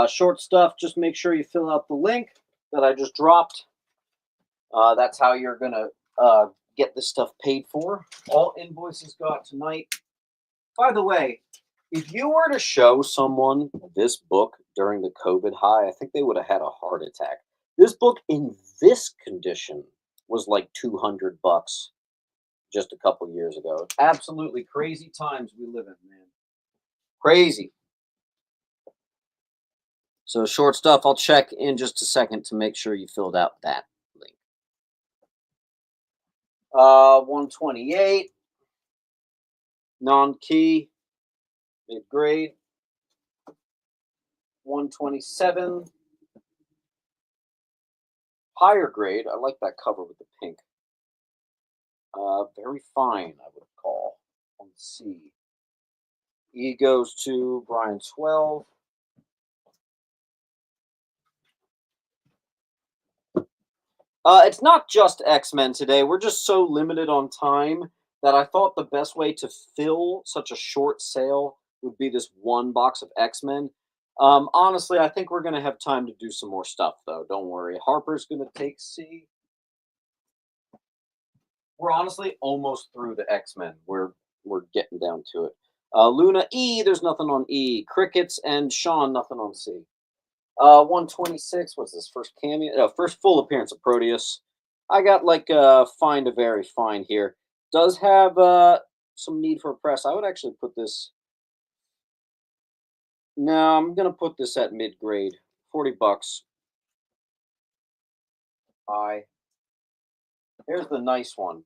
Short Stuff, just make sure you fill out the link that I just dropped. That's how you're going to get this stuff paid for. All invoices go out tonight. By the way, if you were to show someone this book during the COVID high, I think they would have had a heart attack. This book in this condition was like $200 just a couple years ago. Absolutely crazy times we live in, man. Crazy. So Short Stuff, I'll check in just a second to make sure you filled out that link. 128, non-key, mid-grade. 127, higher grade. I like that cover with the pink. Very fine, I would call. On C. E goes to Brian 12. It's not just X-Men today. We're just so limited on time that I thought the best way to fill such a short sale would be this one box of X-Men. Honestly, I think we're going to have time to do some more stuff, though. Don't worry. Harper's going to take C. We're honestly almost through the X-Men. We're getting down to it. Luna E, there's nothing on E. Crickets and Sean, nothing on C. 126, what's this? First cameo? No, first full appearance of Proteus. I got like fine to very fine here. Does have some need for a press. I would actually put this. No, I'm gonna put this at mid grade. $40. Here's the nice one.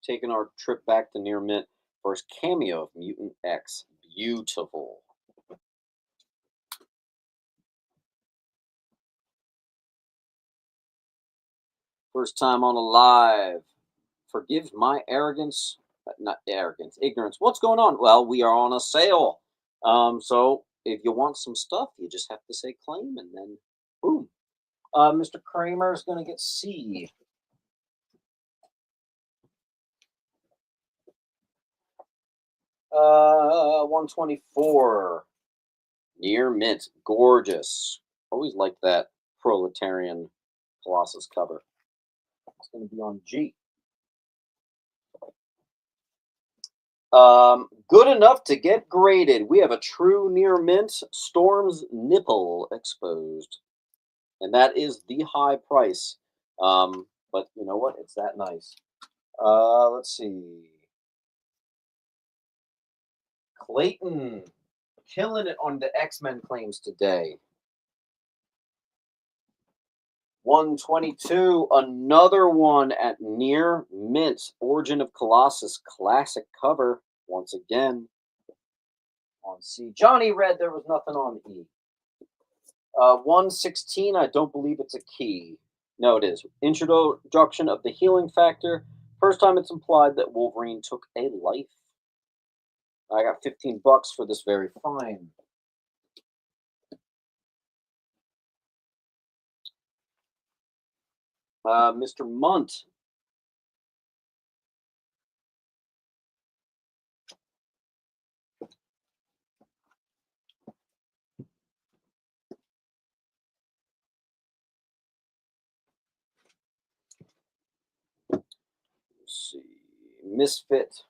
Taking our trip back to near mint. First cameo of Mutant X. Beautiful. First time on a live. Forgive my arrogance. Not arrogance, ignorance. What's going on? Well, we are on a sale. So if you want some stuff, you just have to say claim and then boom. Mr. Kramer is going to get C. Uh, 124. Near mint. Gorgeous. Always like that proletarian Colossus cover. It's going to be on G. Good enough to get graded. We have a true near mint Storm's nipple exposed. And that is the high price. But you know what? It's that nice. Let's see. Clayton killing it on the X-Men claims today. 122, another one at near mint. Origin of Colossus classic cover once again on C. Johnny Red, there was nothing on E. 116, I don't believe it's a key. No, it is. Introduction of the healing factor. First time it's implied that Wolverine took a life. I got $15 for this very fine. Mr. Munt. Let's see. Misfit.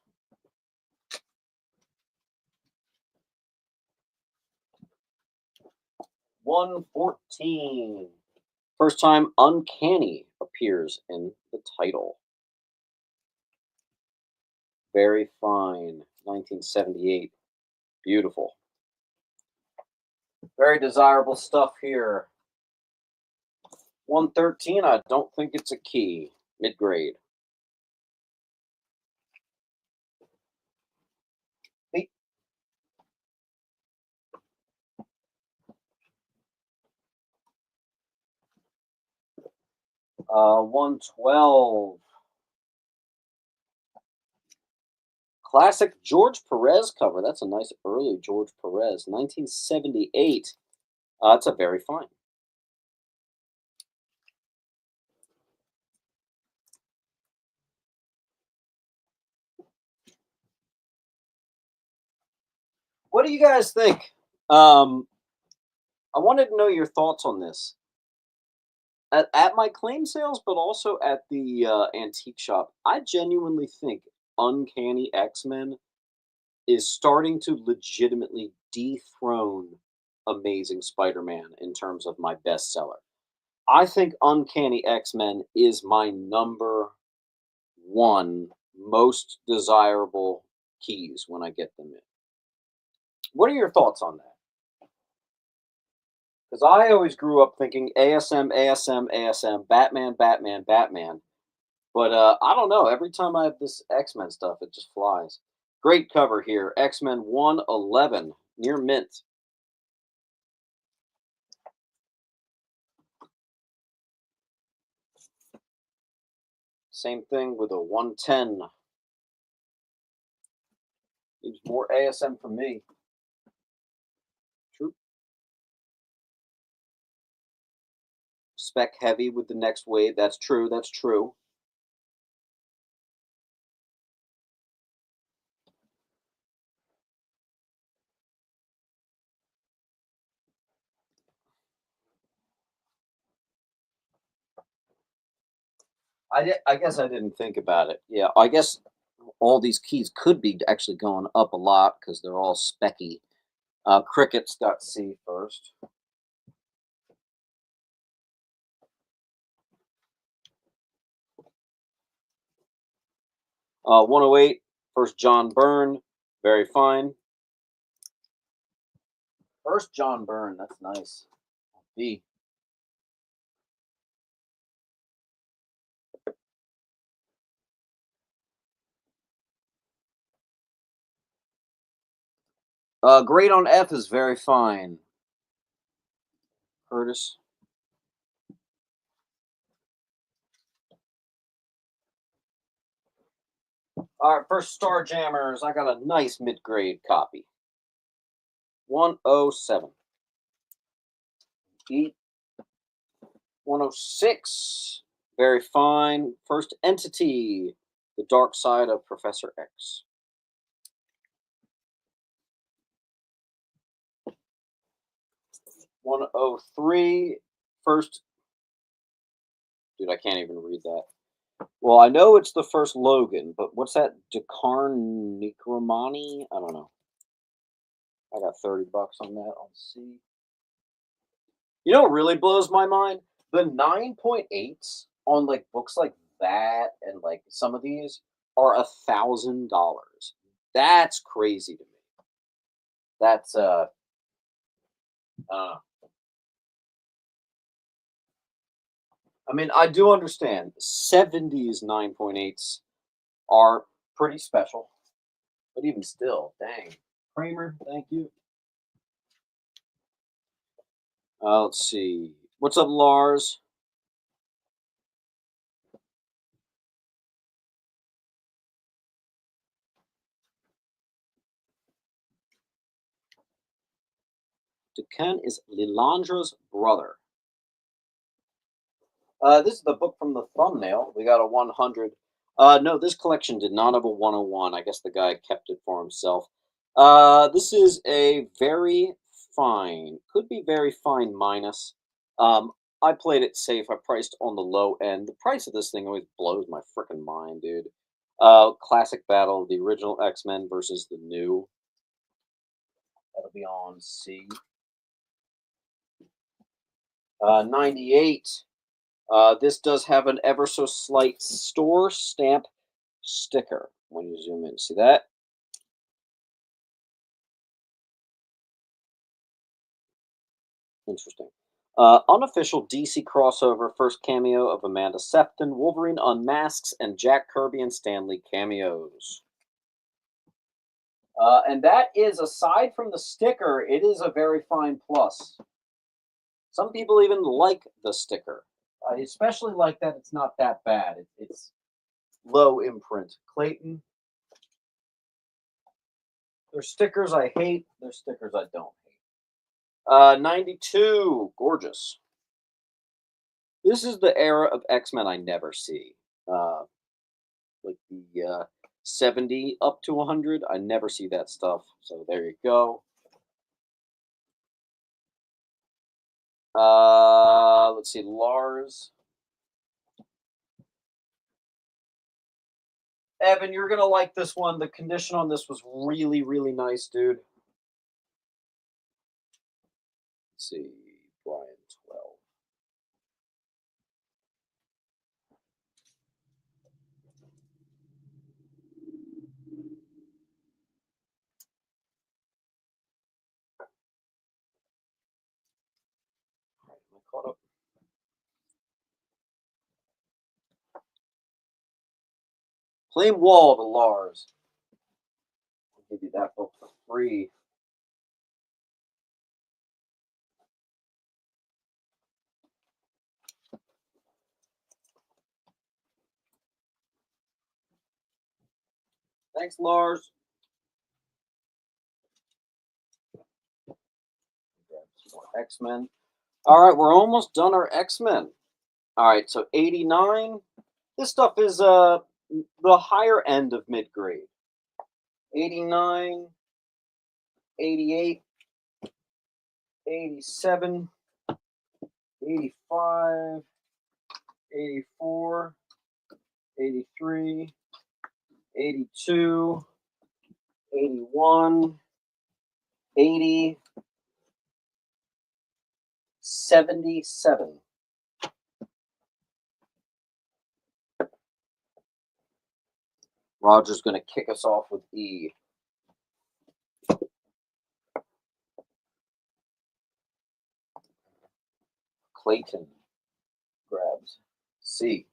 $114. First time Uncanny appears in the title. Very fine. 1978. Beautiful. Very desirable stuff here. 113, I don't think it's a key. Mid-grade. 112. Classic George Perez cover. That's a nice early George Perez. 1978. It's a very fine. What do you guys think? I wanted to know your thoughts on this. At my claim sales, but also at the antique shop, I genuinely think Uncanny X-Men is starting to legitimately dethrone Amazing Spider-Man in terms of my bestseller. I think Uncanny X-Men is my number one most desirable keys when I get them in. What are your thoughts on that? Because I always grew up thinking ASM, ASM, ASM, Batman, Batman, Batman. But I don't know. Every time I have this X-Men stuff, it just flies. Great cover here. X-Men 111, near mint. Same thing with a 110. Needs more ASM for me. True. Spec heavy with the next wave. That's true. That's true. I guess I didn't think about it. Yeah, I guess all these keys could be actually going up a lot because they're all specky. Crickets.c first. 108, first John Byrne. Very fine. First John Byrne. That's nice. B. Great on F is very fine. Curtis. All right, first Starjammers. I got a nice mid-grade copy. 107. E 106. Very fine. First Entity. The Dark Side of Professor X. 103. First. Dude, I can't even read that. Well, I know it's the first Logan, but what's that? Dakarn Necromani? I don't know. I got $30 on that. I'll see. You know what really blows my mind? The 9.8s on like books like that and like some of these are $1,000. That's crazy to me. That's uh I mean, I do understand 70s 9.8s are pretty special, but even still, dang. Kramer, thank you. Let's see. What's up, Lars? Duquesne is Lilandra's brother. This is the book from the thumbnail. We got a 100. No, this collection did not have a 101. I guess the guy kept it for himself. This is a very fine, could be very fine minus. I played it safe. I priced on the low end. The price of this thing always blows my freaking mind, dude. Classic battle, the original X-Men versus the new. That'll be on C. 98. This does have an ever so slight store stamp sticker. when you zoom in. See that? Interesting. Unofficial DC crossover, first cameo of Amanda Sefton, Wolverine Unmasks, and Jack Kirby and Stanley cameos. And that is, aside from the sticker, it is a very fine plus. Some people even like the sticker. I especially like that it's not that bad. It's low imprint. Clayton. There's stickers I hate. There's stickers I don't hate. 92. Gorgeous. This is the era of X-Men I never see. Like the 70 up to 100. I never see that stuff. So there you go. Let's see. Lars. Evan, you're going to like this one. The condition on this was really, really nice, dude. Let's see. Brian 12. Am I caught up? Flame Wall to Lars. I'll give you that book for free. Thanks, Lars. X-Men. All right, we're almost done our X-Men. All right, so 89. This stuff is the higher end of mid-grade. 89, 88, 87, 85, 84, 83, 82, 81, 80, 77. Roger's going to kick us off with E. Clayton grabs C.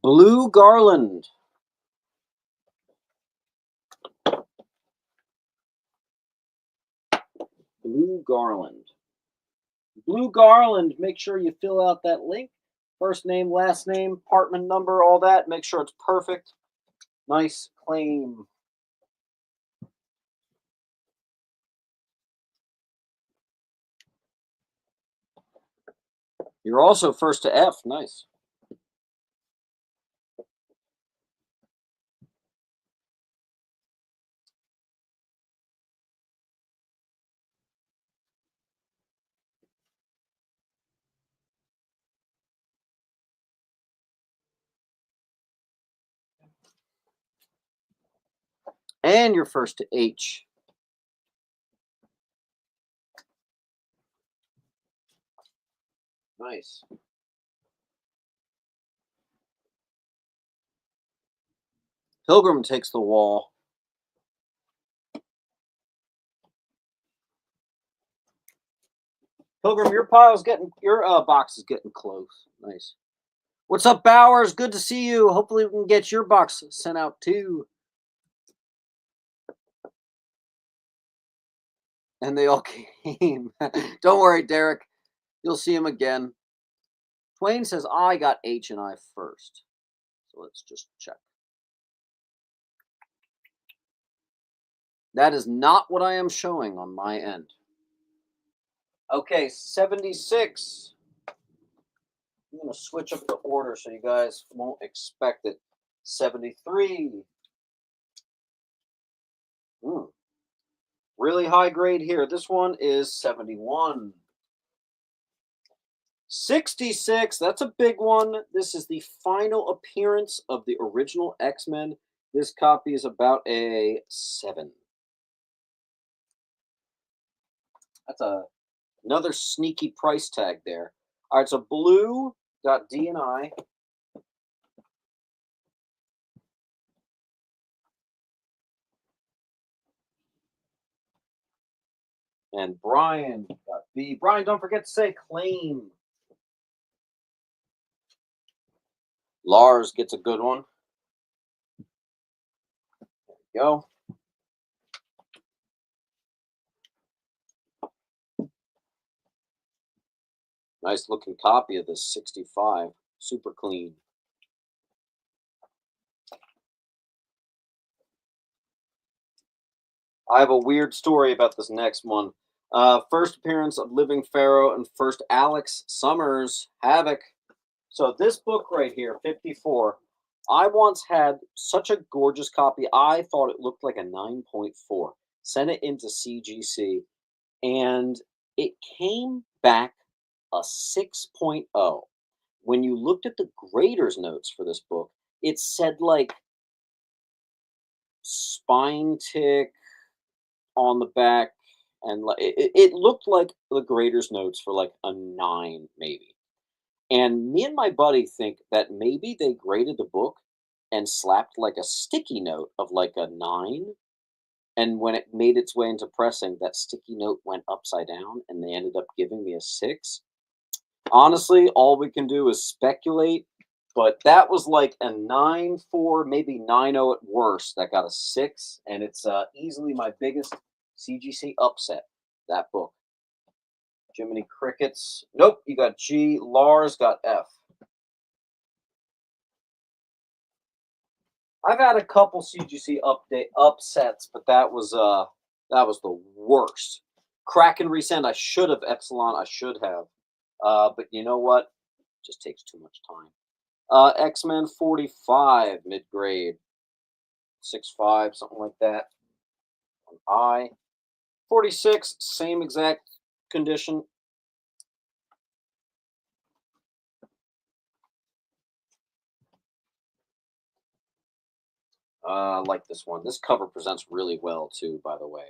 Blue Garland. Blue Garland. Blue Garland, make sure you fill out that link. First name, last name, apartment number, all that. Make sure it's perfect. Nice claim. You're also first to F. Nice. And you're first to H. Nice. Pilgrim takes the wall. Pilgrim, your box is getting close. Nice. What's up, Bowers? Good to see you. Hopefully we can get your box sent out too. And they all came. Don't worry, Derek. You'll see him again. Twain says I got H and I first. So let's just check. That is not what I am showing on my end. Okay, 76. I'm going to switch up the order so you guys won't expect it. 73. Really high grade here. This one is 71. 66. That's a big one. This is the final appearance of the original X-Men. This copy is about a 7. That's another sneaky price tag there. All right, so blue got D and I. And Brian got B. Brian, don't forget to say claim. Lars gets a good one. There we go. Nice looking copy of this 65. Super clean. I have a weird story about this next one. First appearance of Living Pharaoh and first Alex Summers Havoc. So this book right here, 54, I once had such a gorgeous copy. I thought it looked like a 9.4. Sent it into CGC, and it came back a 6.0. When you looked at the grader's notes for this book, it said like spine tick on the back, and like it looked like the grader's notes for like a 9 maybe. And me and my buddy think that maybe they graded the book and slapped like a sticky note of like a 9, and when it made its way into pressing, that sticky note went upside down and they ended up giving me a 6. Honestly, all we can do is speculate, but that was like a 9.4, maybe 9.0 at worst. That got a 6, and it's easily my biggest CGC upset. That book. Jiminy Crickets. Nope, you got G. Lars got F. I've had a couple CGC update upsets, but that was the worst. Kraken Resend, I should have Epsilon, I should have. But you know what? It just takes too much time. X-Men 45 mid grade. 6.5, something like that. On I. 46, same exact condition. I like this one. This cover presents really well too, by the way.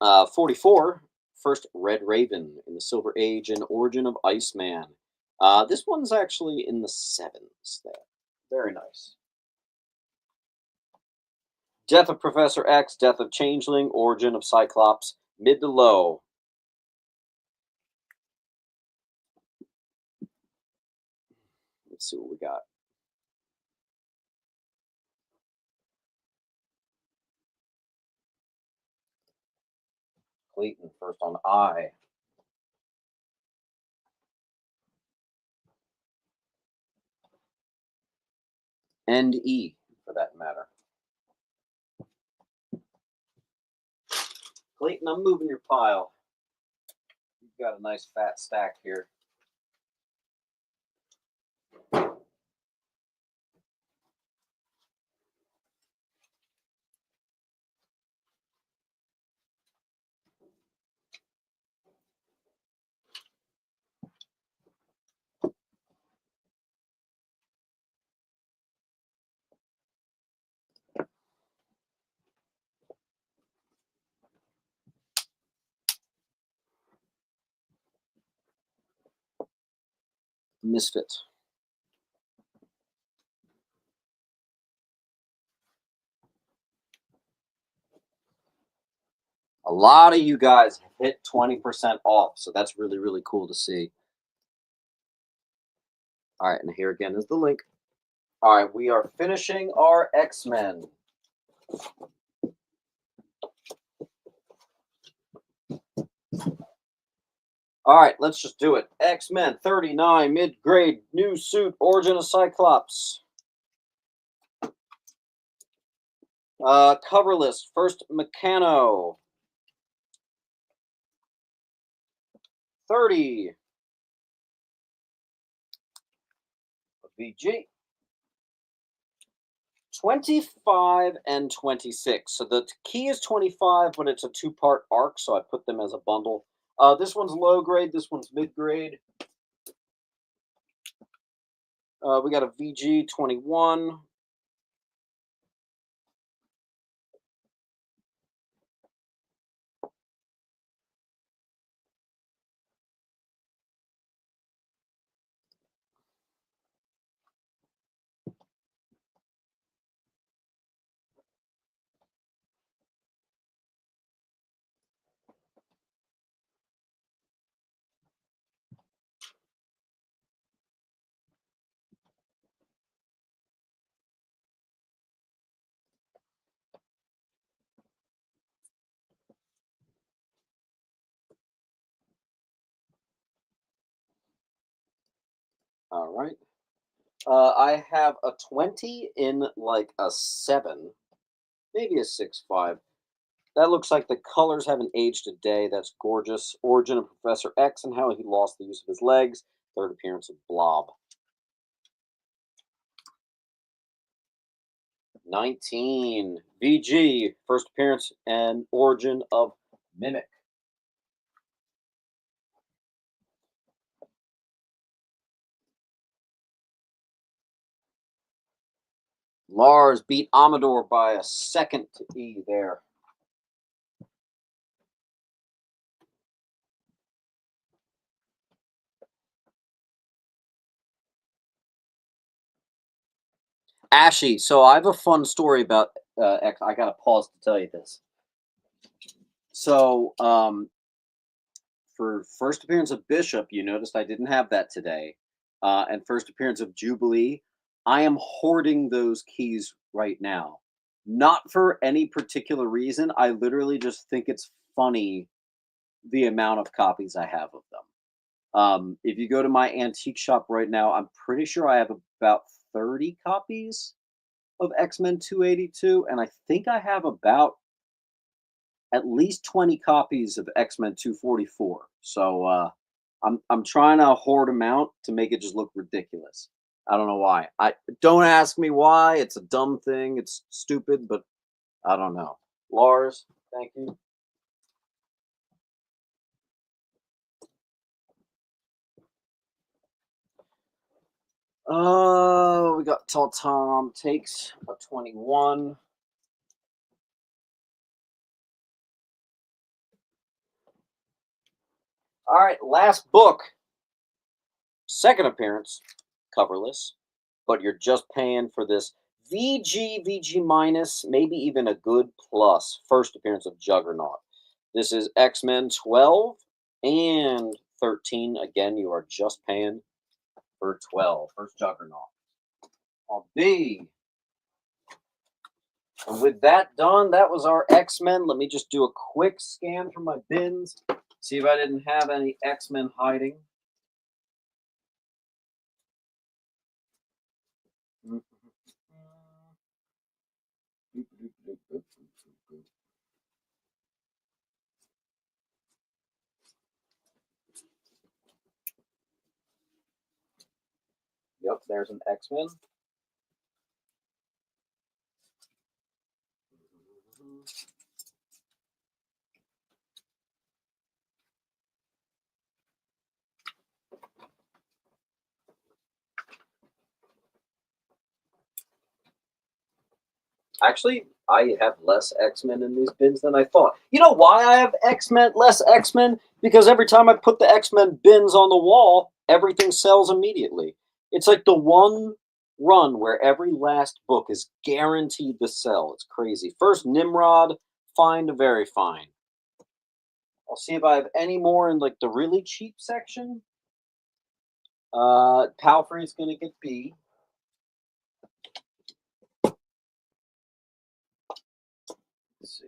44, first Red Raven in the Silver Age and Origin of Iceman. This one's actually in the 7s there. Very nice. Death of Professor X, Death of Changeling, Origin of Cyclops, mid to low. Let's see what we got. Clayton, first on I. And E, for that matter. Clayton, I'm moving your pile. You've got a nice fat stack here. Misfit. A lot of you guys have hit 20% off, so that's really, really cool to see. All right, and here again is the link. All right, we are finishing our X-Men. All right, let's just do it. X-Men 39, mid-grade, new suit, Origin of Cyclops. Cover list, first Meccano. 30. VG. 25 and 26. So the key is 25, but it's a 2-part arc, so I put them as a bundle. This one's low grade, this one's mid grade. We got a VG 21. All right. I have a 20 in like a 7, maybe a 6.5. That looks like the colors haven't aged a day. That's gorgeous. Origin of Professor X and how he lost the use of his legs. Third appearance of Blob. 19. VG. First appearance and origin of Mimic. Lars beat Amador by a second to E there. Ashy, so I have a fun story about X. I gotta pause to tell you this. So, for first appearance of Bishop, you noticed I didn't have that today. And first appearance of Jubilee, I am hoarding those keys right now. Not for any particular reason. I literally just think it's funny the amount of copies I have of them. If you go to my antique shop right now, I'm pretty sure I have about 30 copies of X-Men 282, and I think I have about at least 20 copies of X-Men 244. So I'm trying to hoard them out to make it just look ridiculous. I don't know why. I don't ask me why. It's a dumb thing. It's stupid, but I don't know. Lars, thank you. We got Tall Tom takes a 21. All right, last book. Second appearance, coverless, but you're just paying for this VG minus, maybe even a good plus. First appearance of Juggernaut. This is X-Men 12 and 13. Again, you are just paying for 12. First Juggernaut. On B. And with that done, that was our X-Men. Let me just do a quick scan for my bins. See if I didn't have any X-Men hiding. Yep, there's an X-Men. Actually, I have less X-Men in these bins than I thought. You know why I have X-Men, less X-Men? Because every time I put the X-Men bins on the wall, everything sells immediately. It's like the one run where every last book is guaranteed to sell. It's crazy. First, Nimrod, fine to very fine. I'll see if I have any more in like the really cheap section. Palfrey's gonna get B. Let's see.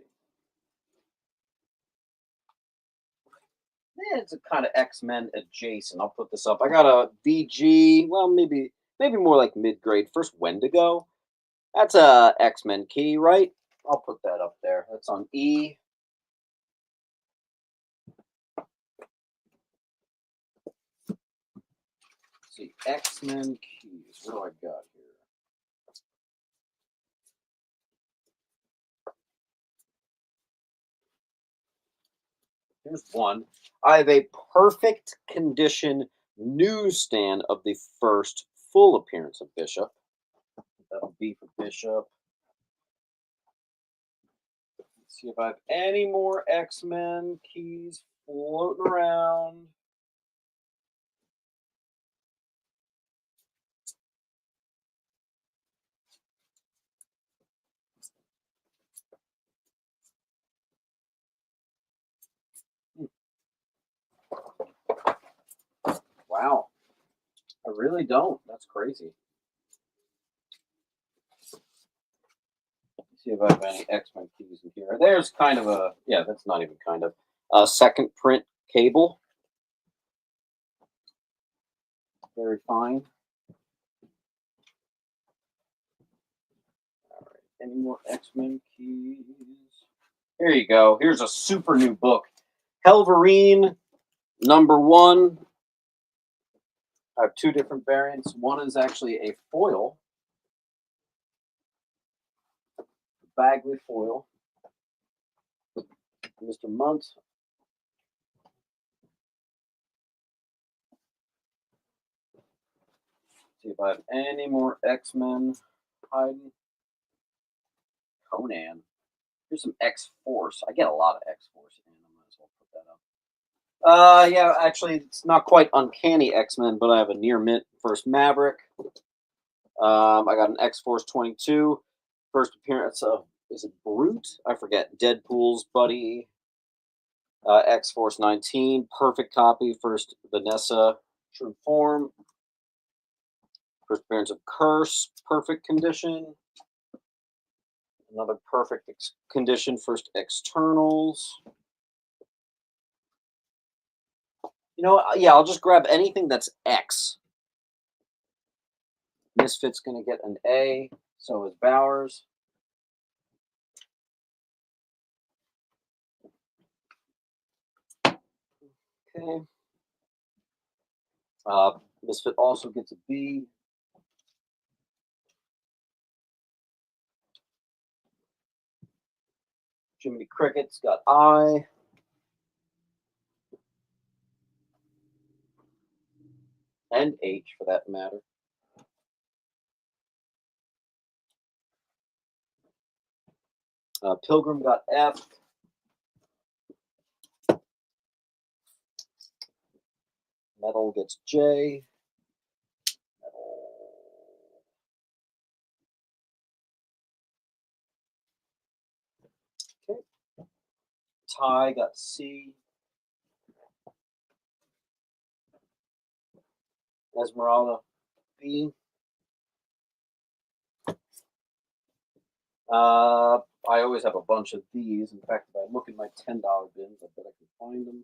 Yeah, it's a kind of X-Men adjacent. I'll put this up. I got a VG. Well, maybe more like mid-grade. First Wendigo. That's a X-Men key, right? I'll put that up there. That's on E. Let's see, X-Men keys. What do I got here? Here's one. I have a perfect condition newsstand of the first full appearance of Bishop. That'll be for Bishop. Let's see if I have any more X-Men keys floating around. Wow. I really don't. That's crazy. Let's see if I have any X-Men keys in here. There's kind of a, yeah, that's not even kind of, a second print cable. Very fine. any more X-Men keys? Here you go. Here's a super new book. Helverine #1. I have two different variants. One is actually a foil. Bagley foil. Mr. Munt. See if I have any more X-Men hiding. Conan. Here's some X-Force. I get a lot of X-Force in. I might as well put that up. Yeah, actually, it's not quite Uncanny X-Men, but I have a near mint first Maverick. I got an X-Force 22. First appearance of, is it Brute? I forget. Deadpool's buddy. X-Force 19. Perfect copy. First Vanessa True Form. First appearance of Curse. Perfect condition. Another perfect condition. First Externals. You know, yeah, I'll just grab anything that's X. Misfit's going to get an A. So is Bowers. Okay. Misfit also gets a B. Jiminy Cricket's got I. And H, for that matter. Pilgrim got F. Metal gets J. Metal. Okay. Ty got C. Esmeralda B. I always have a bunch of these. In fact, if I look in my $10 bins, I bet I can find them.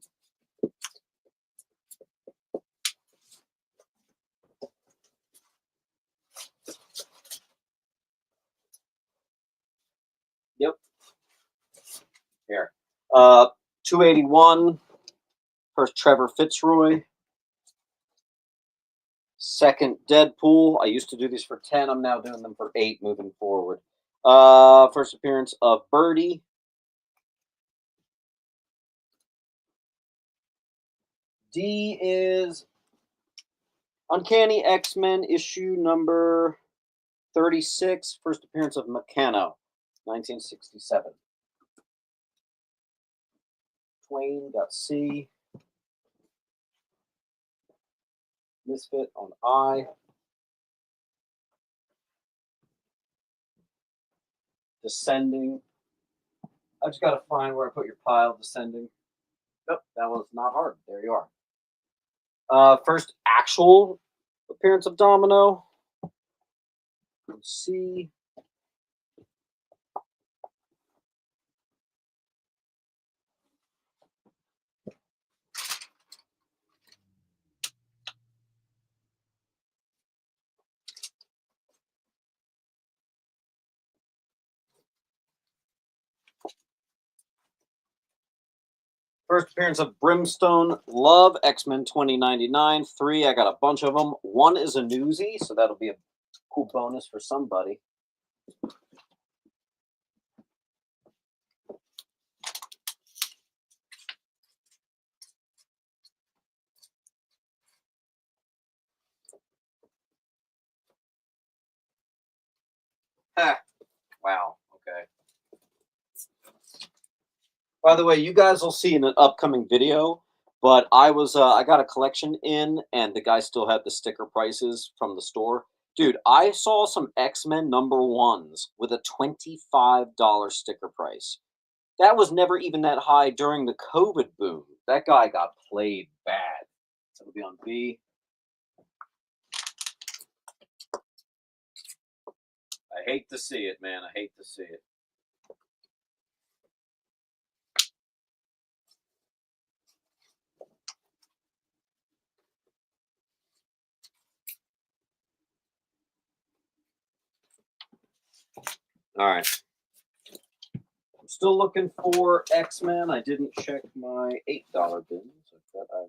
Yep. Here. 281. First Trevor Fitzroy. Second Deadpool. I used to do these for 10. I'm now doing them for 8 moving forward. First appearance of Birdie. D is Uncanny X-Men issue number 36. First appearance of Meccano, 1967. Twain got C. Misfit on I. Descending. I just got to find where I put your pile. Descending. Nope, that one's not hard. There you are. First actual appearance of Domino. C. First appearance of Brimstone. Love X-Men 2099. 3, I got a bunch of them. 1 is a newsie, so that'll be a cool bonus for somebody. Wow. Okay. By the way, you guys will see in an upcoming video, but I got a collection in, and the guy still had the sticker prices from the store. Dude, I saw some X-Men #1s with a $25 sticker price. That was never even that high during the COVID boom. That guy got played bad. So it'll be on B. I hate to see it, man. I hate to see it. All right. I'm still looking for X-Men. I didn't check my $8 bins. I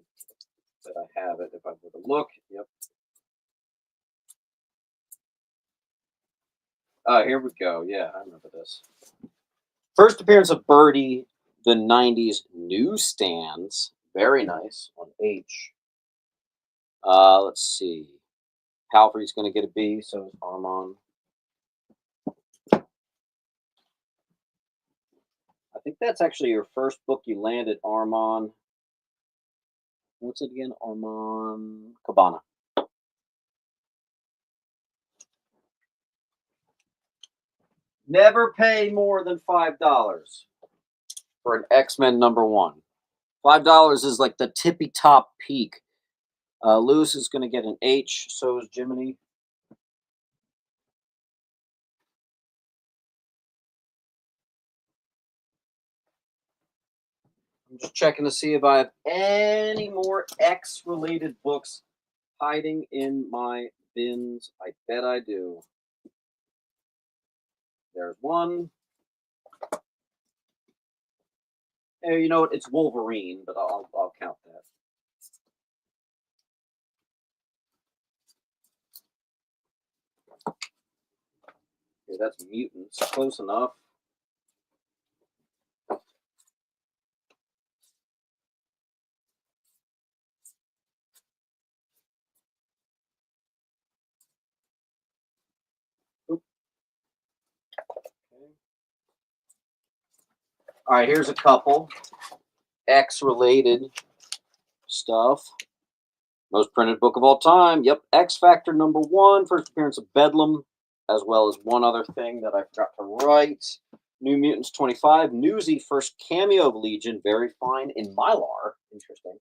bet I have it if I were to look. Yep. Here we go. Yeah, I remember this. First appearance of Birdie, the 90s newsstands. Very nice on H. Let's see. Palfrey's going to get a B, so is Armand. I think that's actually your first book you landed, Armand. What's it again? Armand Cabana. Never pay more than $5 for an X-Men #1. $5 is like the tippy top peak. Lewis is going to get an H. So is Jiminy. I'm just checking to see if I have any more X-related books hiding in my bins. I bet I do. There's one. Hey, you know what? It's Wolverine, but I'll count that. Okay, that's Mutants. Close enough. Oop. Okay. All right, here's a couple X-related stuff. Most printed book of all time. Yep, X Factor #1, first appearance of Bedlam, as well as one other thing that I forgot to write. New Mutants 25, Newsy, first cameo of Legion, very fine in Mylar. Interesting.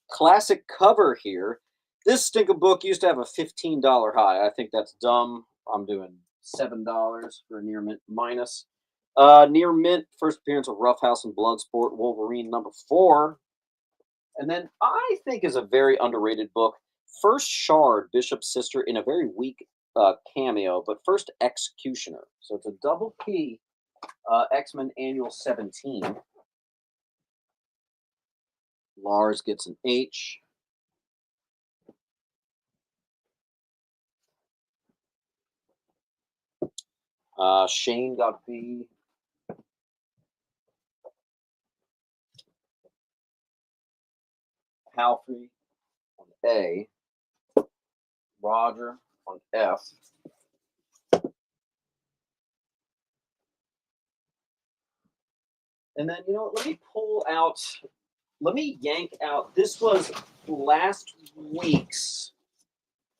Classic cover here. This stinker book used to have a $15 high. I think that's dumb. I'm doing $7 for a near mint minus. Near mint, first appearance of Roughhouse and Bloodsport, Wolverine #4. And then I think is a very underrated book. First Shard, Bishop's sister, in a very weak cameo, but first Executioner. So it's a double P, X-Men Annual 17. Lars gets an H. Shane got B. Halfrey on A. Roger on F. And then, you know, let me yank out, this was last week's,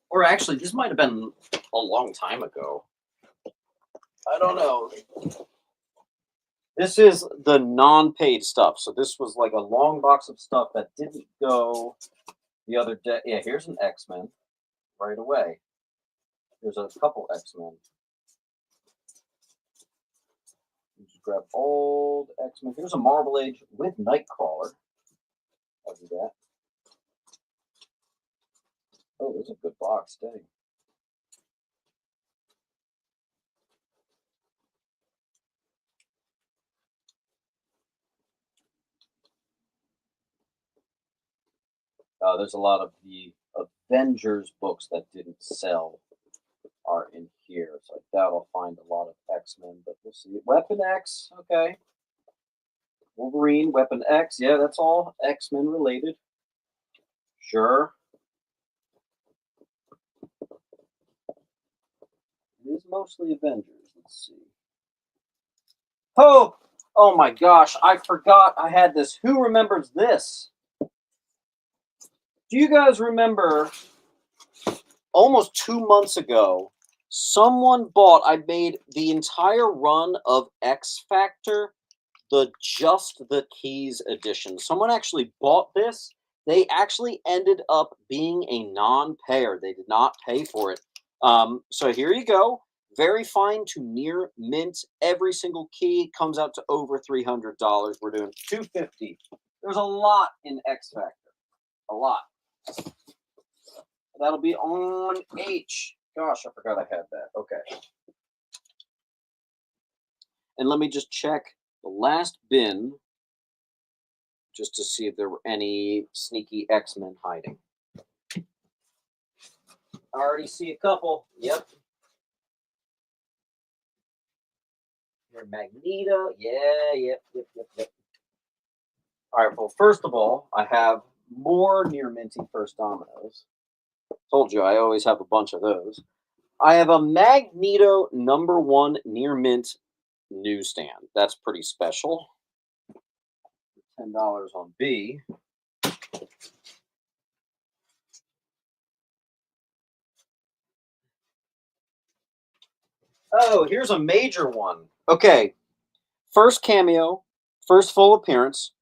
or actually, this might have been a long time ago. I don't know. This is the non-paid stuff. So this was like a long box of stuff that didn't go the other day. Yeah, here's an X-Men right away. There's a couple X-Men. Just grab old X-Men. Here's a Marvel Age with Nightcrawler. I'll do that. Oh, there's a good box. Dang. There's a lot of the Avengers books that didn't sell are in here. So I doubt I'll find a lot of X-Men, but we'll see. Weapon X, okay. Wolverine, Weapon X, yeah, that's all X-Men related. Sure. It is mostly Avengers. Let's see. Oh my gosh, I forgot I had this. Who remembers this? Do you guys remember almost 2 months ago, someone bought, I made the entire run of X Factor, the Just the Keys edition. Someone actually bought this. They actually ended up being a non-payer. They did not pay for it. So here you go. Very fine to near mint. Every single key comes out to over $300. We're doing $250. There's a lot in X Factor. A lot. That'll be on H. Gosh, I forgot I had that. Okay. And let me just check the last bin just to see if there were any sneaky X-Men hiding. I already see a couple. Yep. Your Magneto. Yeah, yep. All right, well, first of all, I have more near minty first dominoes. Told you I always have a bunch of those. I have a Magneto #1 near mint newsstand. That's pretty special. $10 on B. Oh, here's a major one. Okay. First cameo, first full appearance,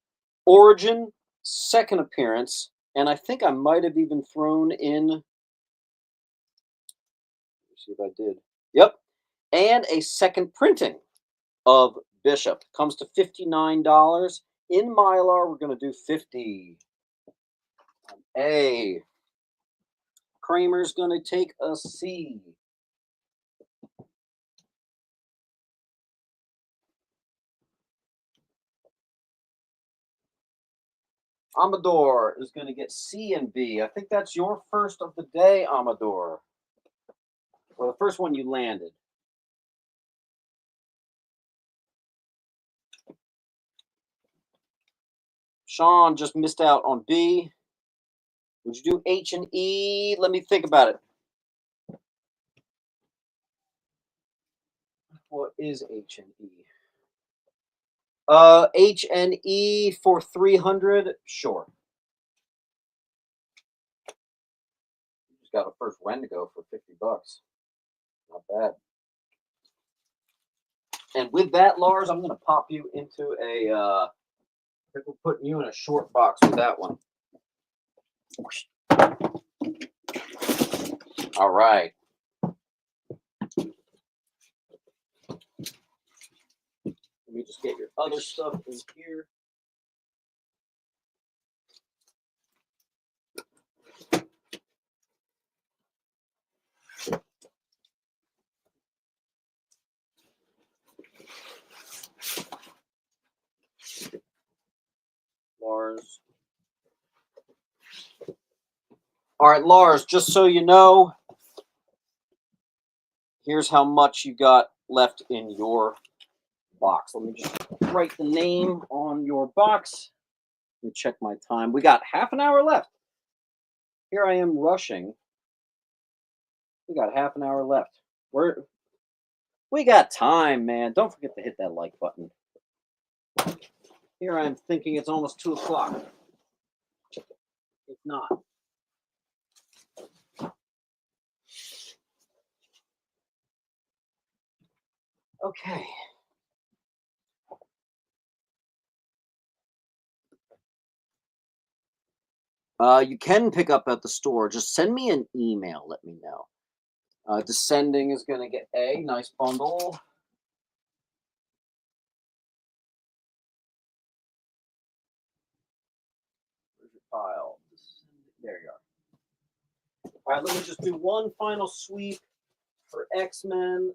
origin, second appearance, and I think I might have even thrown in. Let's see if I did. Yep. And a second printing of Bishop. Comes to $59. In Mylar, we're going to do 50. A. Kramer's going to take a C. Amador is going to get C and B. I think that's your first of the day, Amador. Well, the first one you landed. Sean just missed out on B. Would you do H and E? Let me think about it. What is H and E? H and E for 300. Sure. Just got a first Wendigo for $50. Not bad. And with that, Lars, I'm going to pop you into a. I think we're putting you in a short box with that one. All right. Let me just get your other stuff in here. Lars. All right, Lars, just so you know, here's how much you got left in your box. Let me just write the name on your box. Let me check my time. We got half an hour left. Here I am rushing. We got half an hour left. We got time, man. Don't forget to hit that like button. Here I am thinking it's almost 2 o'clock. It's not. Okay. You can pick up at the store. Just send me an email. Let me know. Descending is going to get A. Nice bundle. Where's your pile? There you are. All right, let me just do one final sweep for X-Men.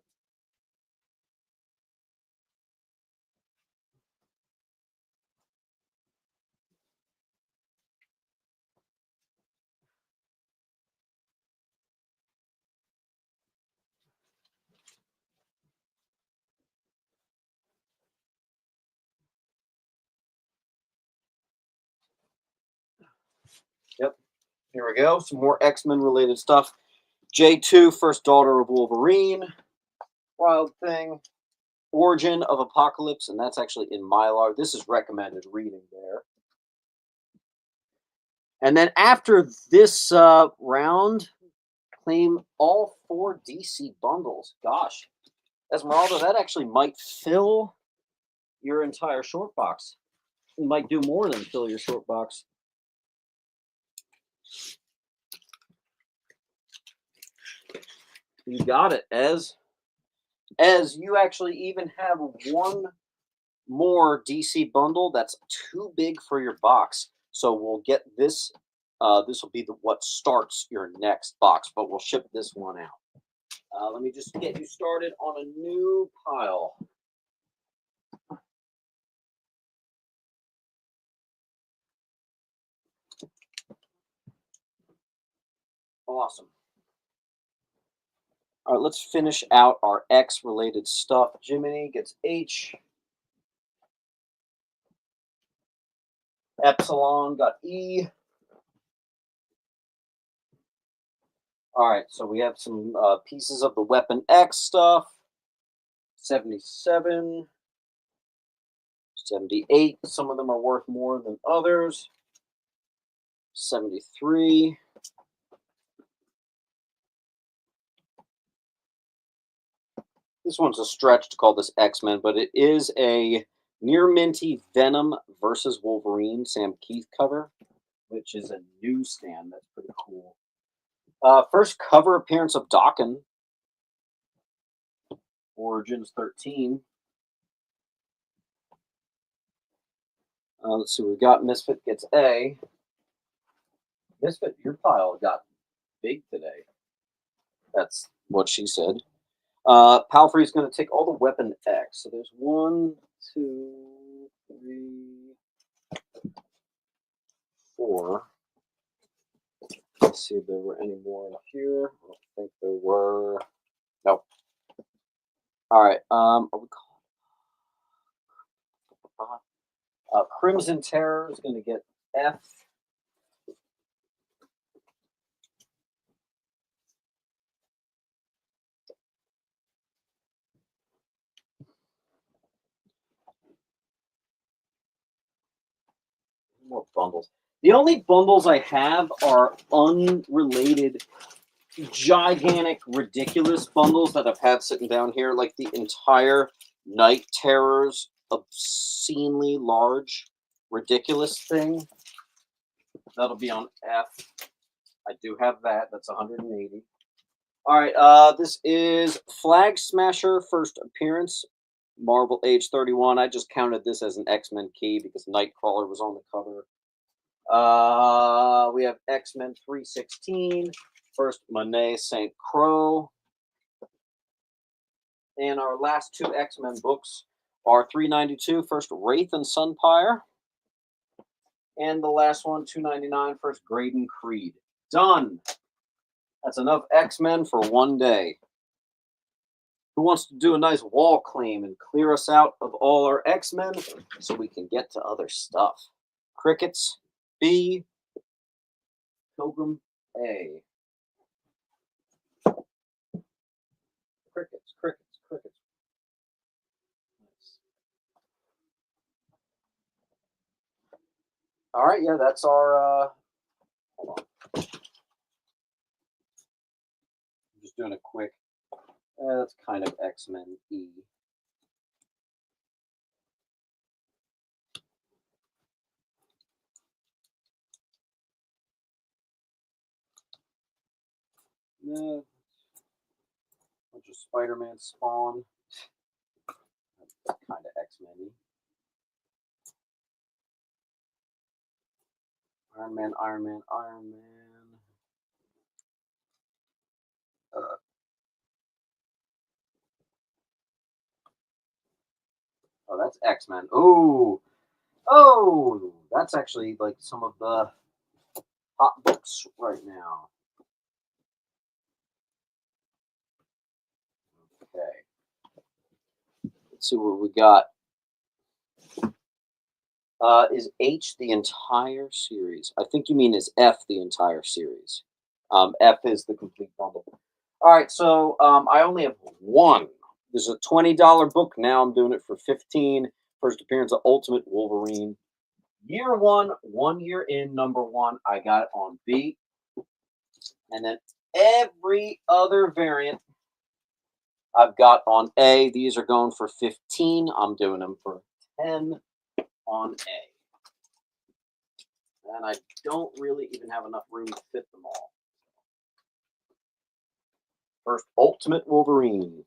Yep. Here we go. Some more X-Men related stuff. J2, First Daughter of Wolverine. Wild Thing. Origin of Apocalypse, and that's actually in Mylar. This is recommended reading there. And then after this round, claim all 4 DC bundles. Gosh, Esmeralda, that actually might fill your entire short box. It might do more than fill your short box. You got it, Ez. Ez, you actually even have one more DC bundle that's too big for your box. So we'll get this. This will be what starts your next box, but we'll ship this one out. Let me just get you started on a new pile. Awesome. All right, let's finish out our X-related stuff. Jiminy gets H. Epsilon got E. All right, so we have some pieces of the Weapon X stuff. 77, 78. Some of them are worth more than others. 73. This one's a stretch to call this X-Men, but it is a near minty Venom versus Wolverine Sam Keith cover, which is a newsstand. That's pretty cool. First cover appearance of Daken. Origins 13. Let's see, we got Misfit gets A. Misfit, your pile got big today. That's what she said. Palfrey's going to take all the Weapon X. So there's 1, 2, 3, 4. Let's see if there were any more in here. I don't think there were. Nope. All right. Crimson Terror is going to get F. More bundles. The only bundles I have are unrelated, gigantic, ridiculous bundles that I've had sitting down here, like the entire Night Terrors obscenely large, ridiculous thing. That'll be on F. I do have that. That's 180. All right. This is Flag Smasher first appearance. Marvel Age 31. I just counted this as an X-Men key because Nightcrawler was on the cover. We have X-Men 316. First Monet St. Croix. And our last two X-Men books are 392. First Wraith and Sunpyre. And the last one, 299. First Graydon Creed. Done. That's enough X-Men for one day. Who wants to do a nice wall claim and clear us out of all our X-Men so we can get to other stuff? Crickets, B. Pilgrim, A. Crickets, crickets, crickets. Nice. All right, yeah, that's our, hold on. I'm just doing a quick, that's kind of X-Men E. No. Bunch of Spider-Man Spawn. That's kind of X-Men-y. Iron Man, Iron Man, Iron Man. Oh, that's X-Men. Oh, that's actually like some of the hot books right now. Okay. Let's see what we got. Is H the entire series? I think you mean is F the entire series. F is the complete bundle. All right, so I only have one. This is a $20 book. Now I'm doing it for $15. First appearance of Ultimate Wolverine. Year one, 1 year in, number one. I got it on B. And then every other variant I've got on A. These are going for 15. I'm doing them for 10 on A. And I don't really even have enough room to fit them all. First, Ultimate Wolverine.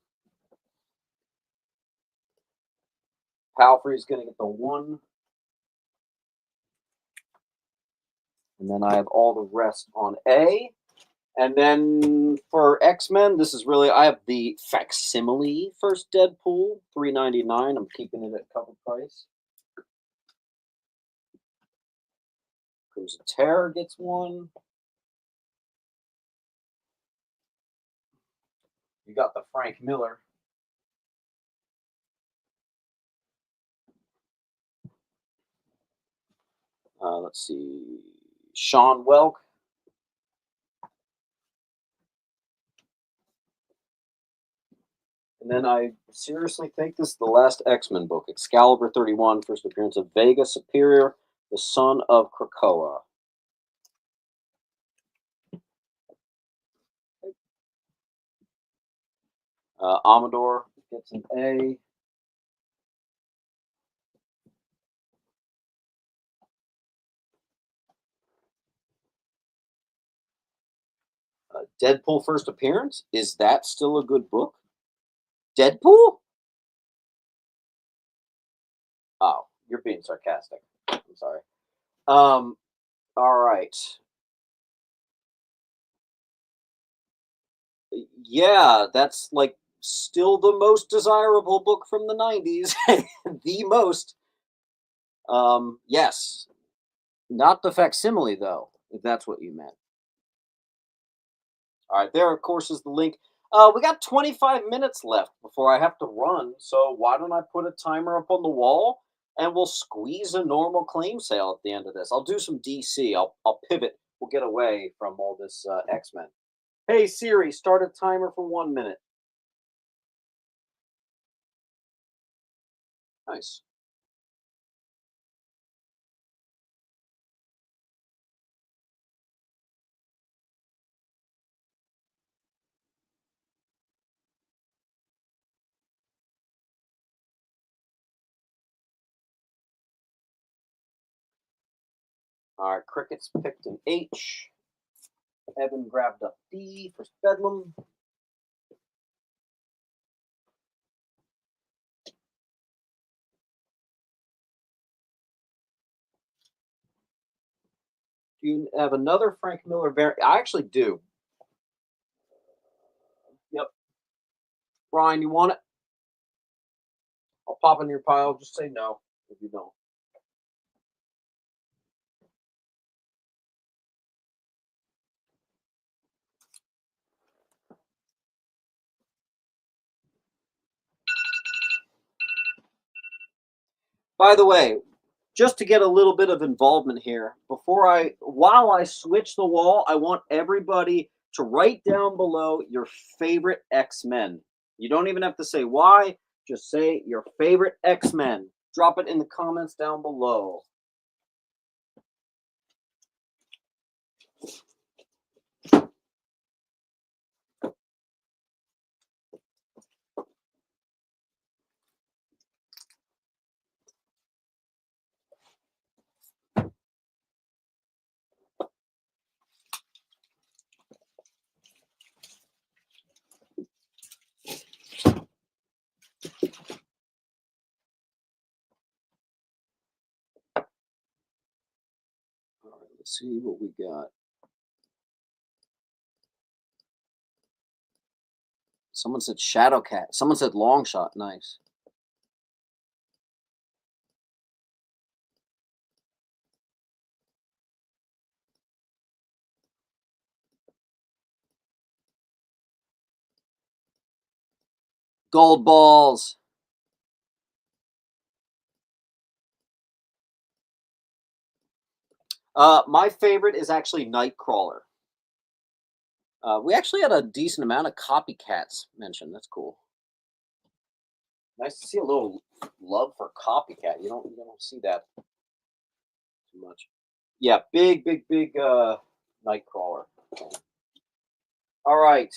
Palfrey's going to get the 1. And then I have all the rest on A. And then for X-Men, this is really, I have the facsimile first Deadpool, $3.99. I'm keeping it at cover price. Crimson Terror gets one. You got the Frank Miller. Let's see. Sean Welk. And then I seriously think this is the last X-Men book. Excalibur 31, first appearance of Vega Superior, the son of Krakoa. Amador gets an A. Deadpool first appearance? Is that still a good book? Deadpool? Oh, you're being sarcastic. I'm sorry. All right. Yeah, that's like still the most desirable book from the 90s. The most. Yes. Not the facsimile, though, if that's what you meant. All right, there, of course, is the link. We got 25 minutes left before I have to run, so why don't I put a timer up on the wall and we'll squeeze a normal claim sale at the end of this. I'll do some DC. I'll pivot. We'll get away from all this X-Men. Hey Siri, start a timer for 1 minute. Nice. All right, Crickets picked an H. Evan grabbed up D for Bedlam. Do you have another Frank Miller variant? I actually do. Yep. Brian, you want it? I'll pop in your pile. Just say no if you don't. By the way, just to get a little bit of involvement here, while I switch the wall, I want everybody to write down below your favorite X-Men. You don't even have to say why, just say your favorite X-Men. Drop it in the comments down below. All right, let's see what we got. Someone said Shadowcat. Someone said Longshot. Nice. Gold balls. My favorite is actually Nightcrawler. We actually had a decent amount of copycats mentioned. That's cool. Nice to see a little love for copycat. You don't see that too much. Yeah, big Nightcrawler. All right,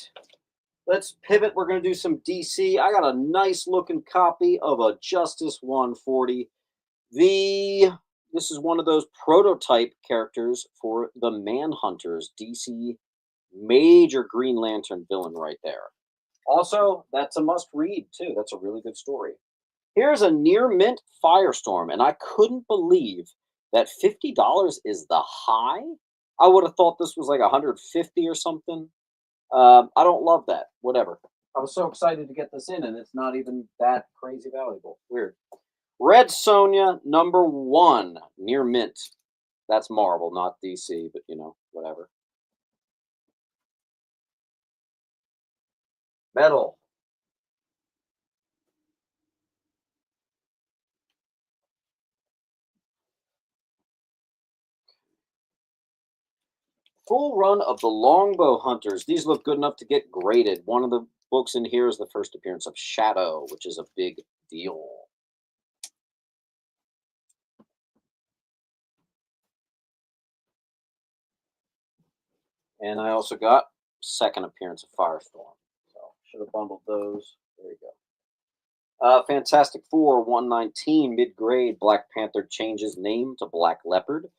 let's pivot. We're gonna do some DC. I got a nice looking copy of a Justice 140. This is one of those prototype characters for the Manhunters, DC major Green Lantern villain right there. Also, that's a must read too. That's a really good story. Here's a near mint Firestorm, and I couldn't believe that $50 is the high. I would have thought this was like 150 or something. I don't love that. Whatever. I was so excited to get this in, and it's not even that crazy valuable. Weird. Red Sonja #1, near mint. That's Marvel, not DC, but whatever. Metal. Full run of the Longbow Hunters. These look good enough to get graded. One of the books in here is the first appearance of Shadow, which is a big deal. And I also got second appearance of Firestorm. So should have bundled those. There you go. Fantastic Four 119 mid grade. Black Panther changes name to Black Leopard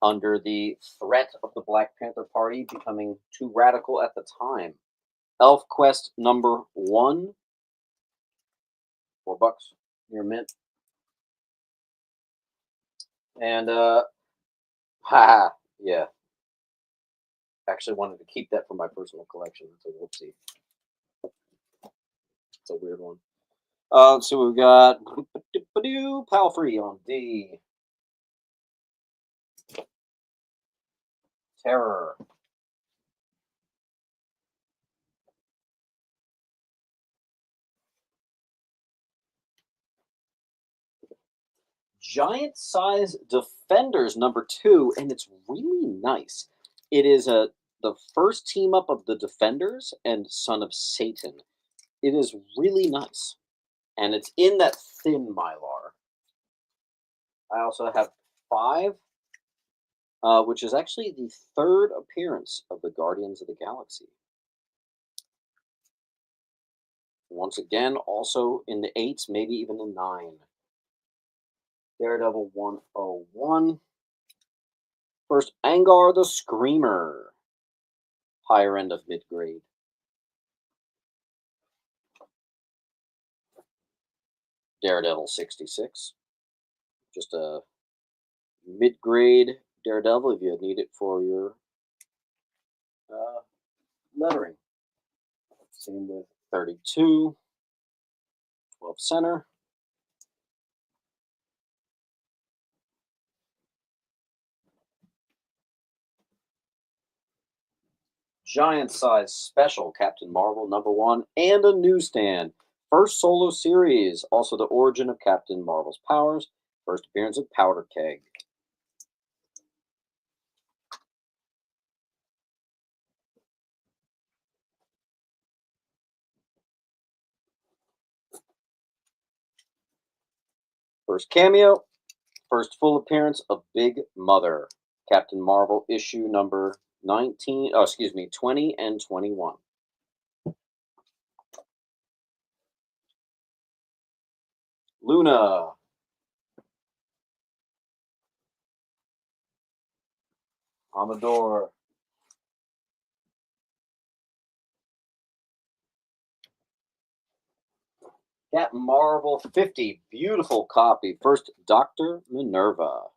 under the threat of the Black Panther Party becoming too radical at the time. Elf Quest #1, $4 near mint. And yeah. Actually wanted to keep that for my personal collection. It's a whoopsie. It's a weird one. Let's see what we've got. Pal Free on D. Terror. Giant Size Defenders #2, and it's really nice. It is the first team up of the Defenders and Son of Satan. It is really nice, and it's in that thin Mylar. I also have 5, which is actually the third appearance of the Guardians of the Galaxy. Once again, also in the 8s, maybe even the 9. Daredevil 101. First, Angar the Screamer. Higher end of mid-grade. Daredevil 66. Just a mid-grade Daredevil if you need it for your lettering. Same with 32. 12 center. Giant Size Special Captain Marvel #1 and a newsstand. First solo series, also the origin of Captain Marvel's powers. First appearance of Powder Keg. First cameo, first full appearance of Big Mother. Captain Marvel issue number 19, 20 and 21. Luna. Amador. Captain Marvel 50, beautiful copy. First, Dr. Minerva.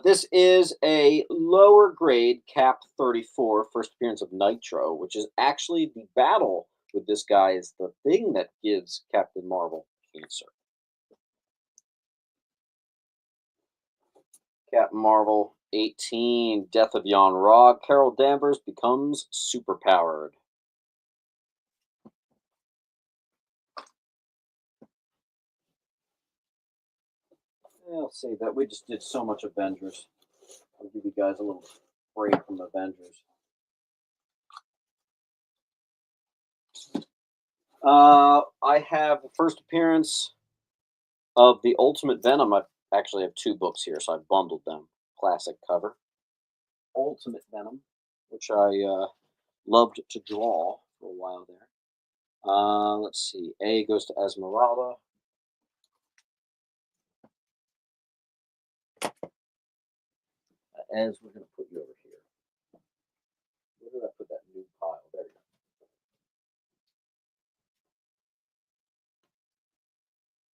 This is a lower grade Cap 34, first appearance of Nitro, which is actually the battle with this guy is the thing that gives Captain Marvel cancer. Captain Marvel 18, Death of Yon-Rogg. Carol Danvers becomes superpowered. I'll save that. We just did so much Avengers. I'll give you guys a little break from Avengers. I have the first appearance of the Ultimate Venom. I actually have 2 books here, so I bundled them. Classic cover. Ultimate Venom, which I loved to draw for a while there. Let's see. A goes to Esmeralda. Ez, we're going to put you over here. Where did I put that new pile? There you go.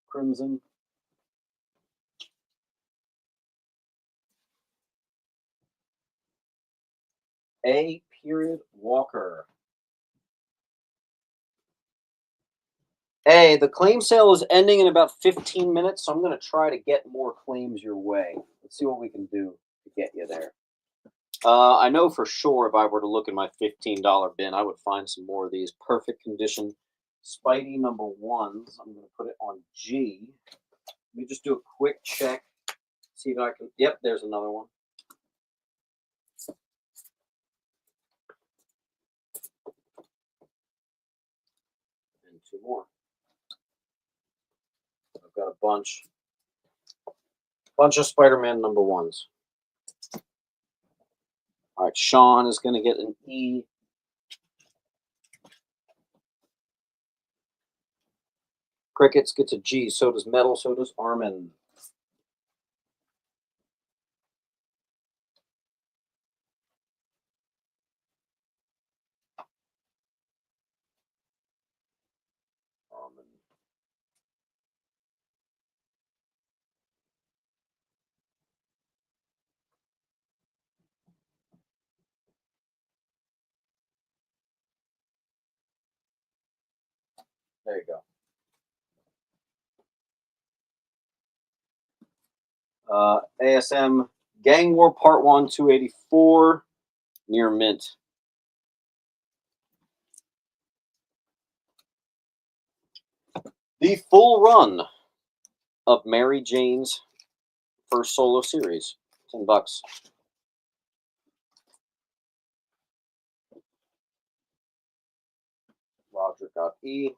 Crimson. A. Walker. Hey, the claim sale is ending in about 15 minutes, so I'm going to try to get more claims your way. Let's see what we can do to get you there. I know for sure if I were to look in my $15 bin, I would find some more of these perfect condition Spidey number ones. I'm going to put it on G. Let me just do a quick check. See if I can. Yep, there's another one. And two more. I've got a bunch of Spider-Man number ones. All right, Sean is going to get an E. Crickets gets a G. So does Metal. So does Armin. Armin. There you go. ASM Gang War Part 1, 284, near mint. The full run of Mary Jane's first solo series, $10. Roger got E.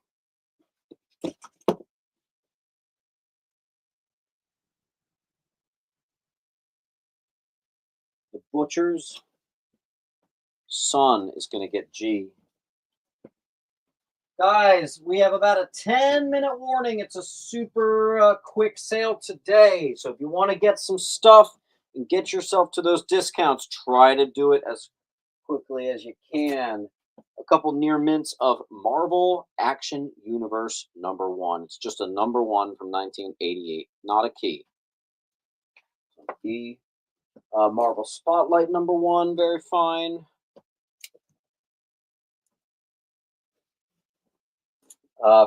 The Butcher's son is going to get G. Guys, we have about a 10-minute warning. It's a super quick sale today. So if you want to get some stuff and get yourself to those discounts, try to do it as quickly as you can. A couple near mints of Marvel Action Universe number one. It's just a number one from 1988, not a key. E. Marvel Spotlight number one, very fine.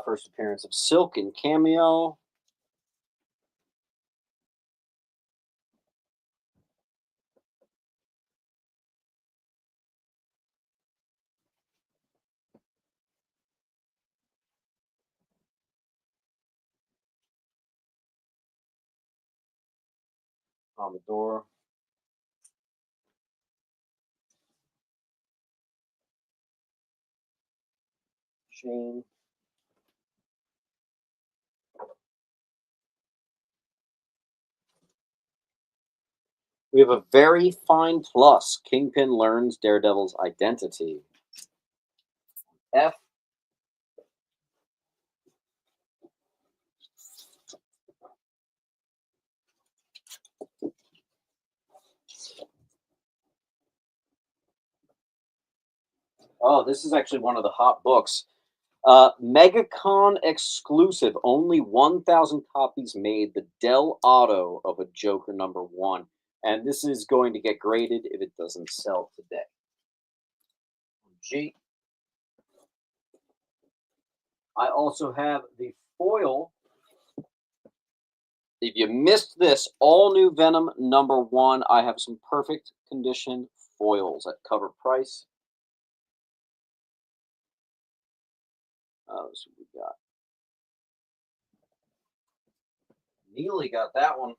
First appearance of Silk in Cameo. Commodore. Shane. We have a very fine plus. Kingpin learns Daredevil's identity. F. Oh, this is actually one of the hot books. MegaCon exclusive. Only 1,000 copies made. The Del Auto of a Joker number one. And this is going to get graded if it doesn't sell today. G. I also have the foil. If you missed this, all new Venom number one, I have some perfect condition foils at cover price. Let's see what we got. Neely got that one.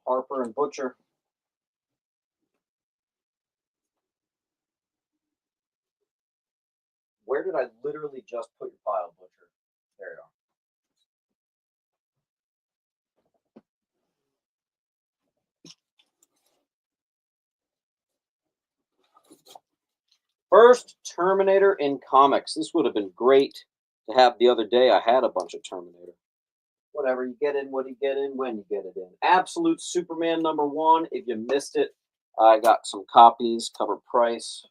Harper and Butcher. Where did I literally just put your pile, Butcher? There you are. First Terminator in comics. This would have been great to have the other day. I had a bunch of Terminator. Whatever, you get in what you get in when you get it in. Absolute Superman number one. If you missed it, I got some copies, cover price.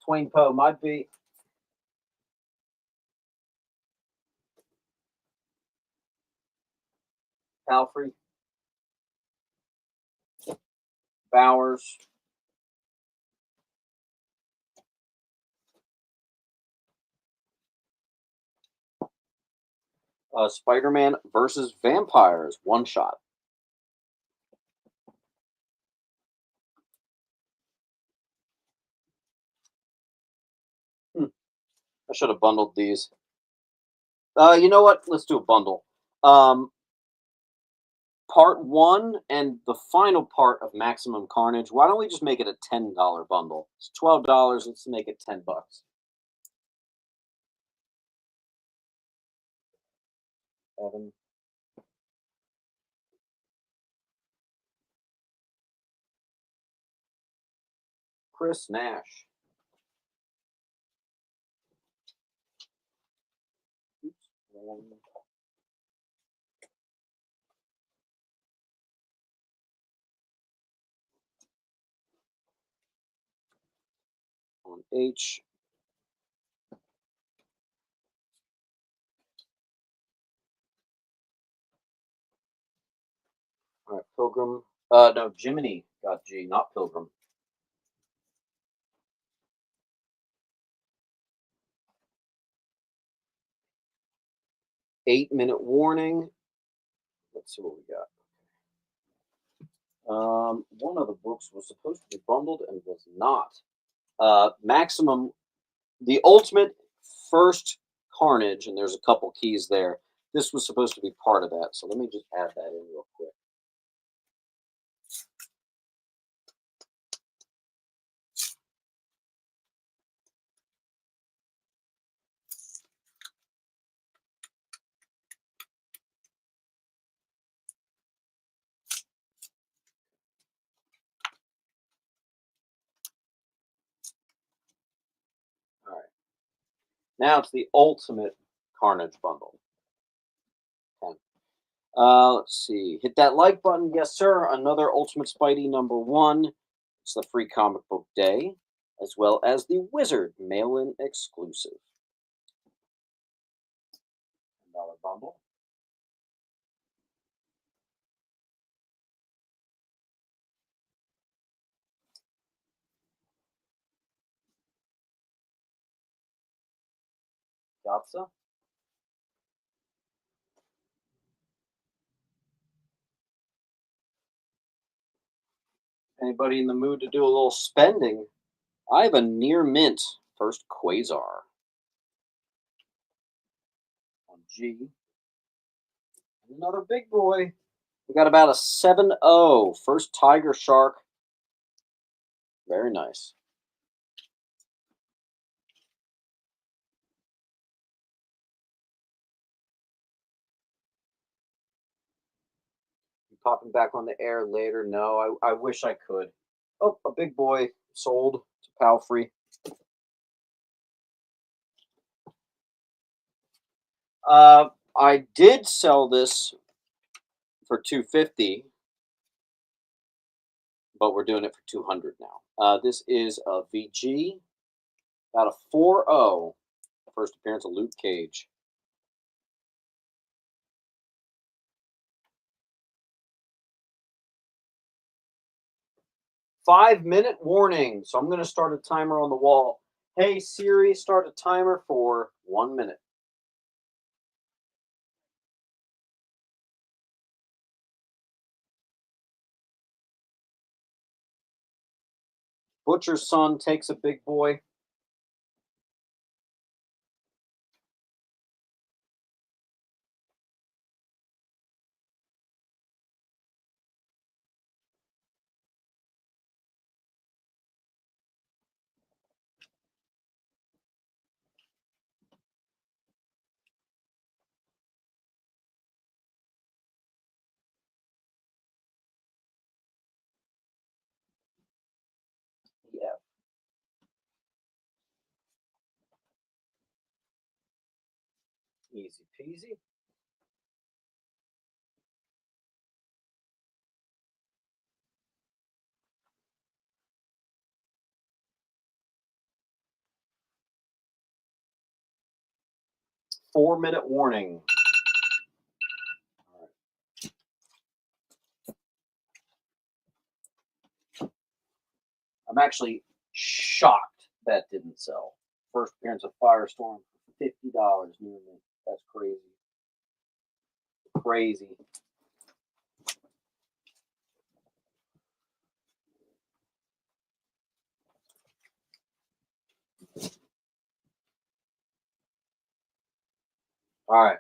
Twain Poe might be. Palfrey, Bowers, Spider-Man versus Vampires, one shot. I should have bundled these. You know what? Let's do a bundle. Part one and the final part of Maximum Carnage. Why don't we just make it a $10 bundle? It's $12. Let's make it $10. Evan. Chris Nash. Oops. On H. All right, Pilgrim. No, Jiminy got G, not Pilgrim. Eight-minute warning. Let's see what we got. One of the books was supposed to be bundled and was not. Maximum, the ultimate first Carnage, and there's a couple keys there. This was supposed to be part of that, so let me just add that in real quick. All right. Now it's the ultimate Carnage bundle. 10. Let's see. Hit that like button. Yes, sir. Another Ultimate Spidey #1. It's the free comic book day, as well as the Wizard mail-in exclusive. $10 bundle. Gotcha. Anybody in the mood to do a little spending? I have a near mint first Quasar on G. Another big boy. We got about a 7-0 first Tiger Shark. Very nice. You popping back on the air later? No, I wish I could. Oh, a big boy sold to Palfrey. I did sell this for $250, but we're doing it for $200 now. This is a VG, about a 4-0. First appearance of Luke Cage. Five-minute warning. So I'm going to start a timer on the wall. Hey Siri, start a timer for 1 minute. Butcher's son takes a big boy. Yeah. Easy peasy. Four-minute warning. All right. I'm actually shocked that didn't sell. First appearance of Firestorm, $50 new mint. That's crazy. Crazy. All right.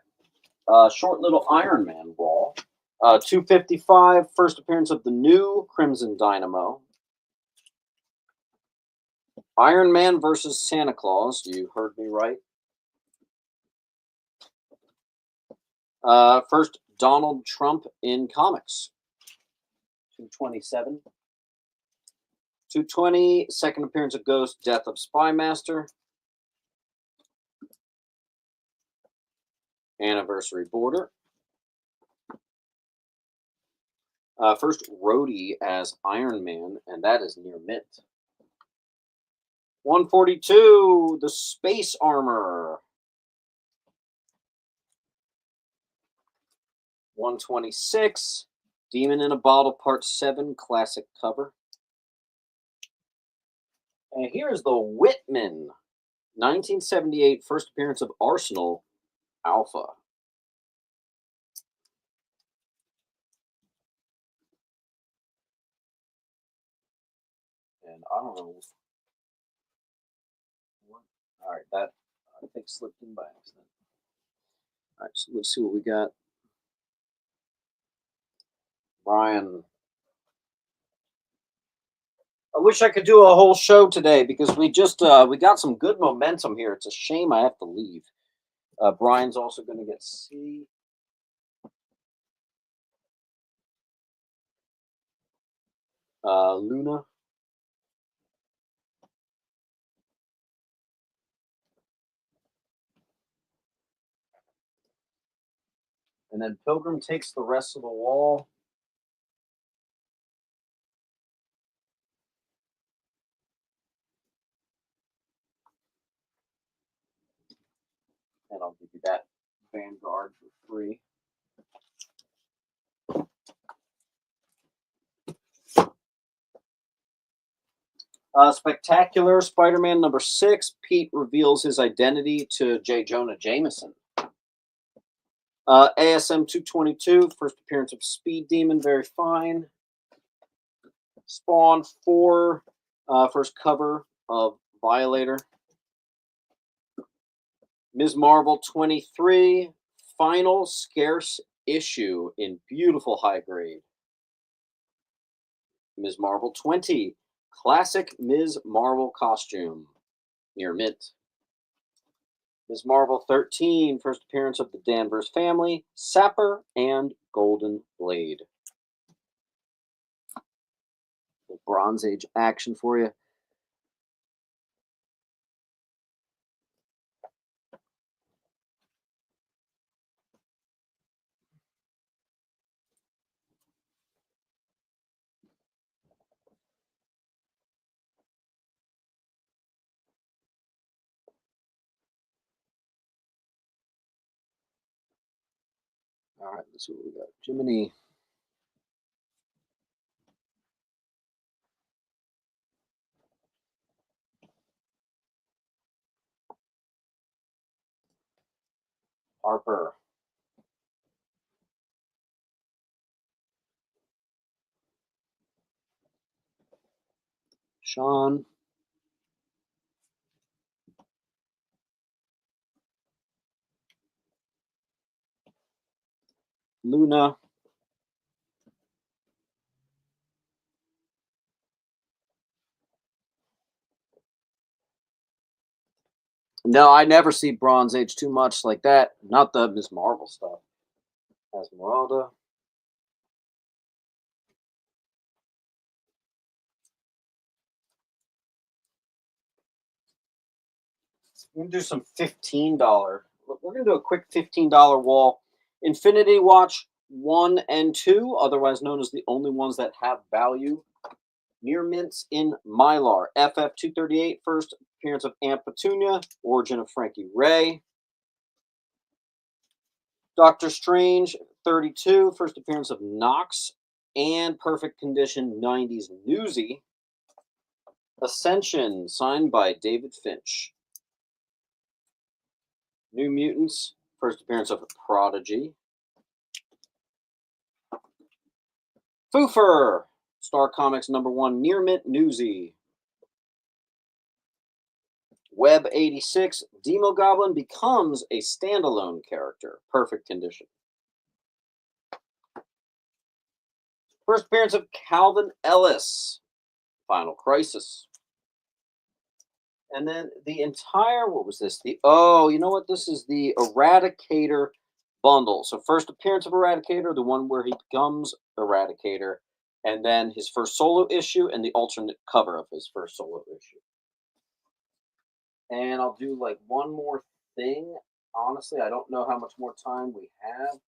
Short little Iron Man wall. 255, first appearance of the new Crimson Dynamo. Iron Man versus Santa Claus. You heard me right. First, Donald Trump in comics. 227. 220, second appearance of Ghost, Death of Spy Master. Anniversary border. First, Rhodey as Iron Man, and that is near mint. 142, the Space Armor. 126, Demon in a Bottle Part 7 classic cover. And here's the Whitman, 1978, first appearance of Arsenal Alpha. And I don't know. All right, that I think slipped in by accident. All right, so let's see what we got. Brian. I wish I could do a whole show today because we just we got some good momentum here. It's a shame I have to leave. Brian's also going to get C. Luna. And then Pilgrim takes the rest of the wall. And I'll give you that Vanguard for free. Spectacular Spider-Man number 6. Pete reveals his identity to J. Jonah Jameson. ASM 222, first appearance of Speed Demon, very fine. Spawn 4, first cover of Violator. Ms. Marvel 23, final scarce issue in beautiful high grade. Ms. Marvel 20, classic Ms. Marvel costume, near mint. Ms. Marvel 13, first appearance of the Danvers family, Sapper and Golden Blade. Bronze Age action for you. All right, let's see what we got. Jiminy. Harper. Sean. Luna. No, I never see Bronze Age too much like that. Not the Ms. Marvel stuff. Esmeralda. We're going to do some $15. We're going to do a quick $15 wall. Infinity Watch 1 and 2, otherwise known as the only ones that have value. Near mints in Mylar. FF 238, first appearance of Aunt Petunia, origin of Frankie Ray. Doctor Strange 32, first appearance of Knox, and perfect condition 90s Newsy. Ascension, signed by David Finch. New Mutants, first appearance of Prodigy. Foofer, Star Comics #1 Near Mint Newsy. Web 86, Demogoblin becomes a standalone character. Perfect condition. First appearance of Calvin Ellis, Final Crisis. And then the entire, what was this? You know what? This is the Eradicator bundle. So first appearance of Eradicator, the one where he becomes Eradicator, and then his first solo issue and the alternate cover of his first solo issue. And I'll do like one more thing. Honestly, I don't know how much more time we have.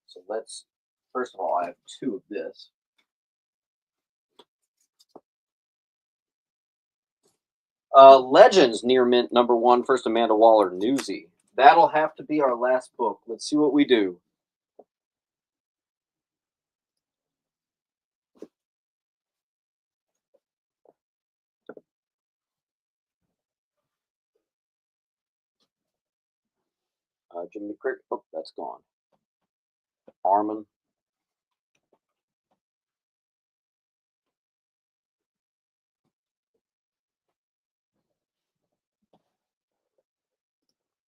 So let's, first of all, I have 2 of this. Legends Near Mint #1, first Amanda Waller Newsy. That'll have to be our last book. Let's see what we do. Jimmy Crick. Oh, that's gone. Armin.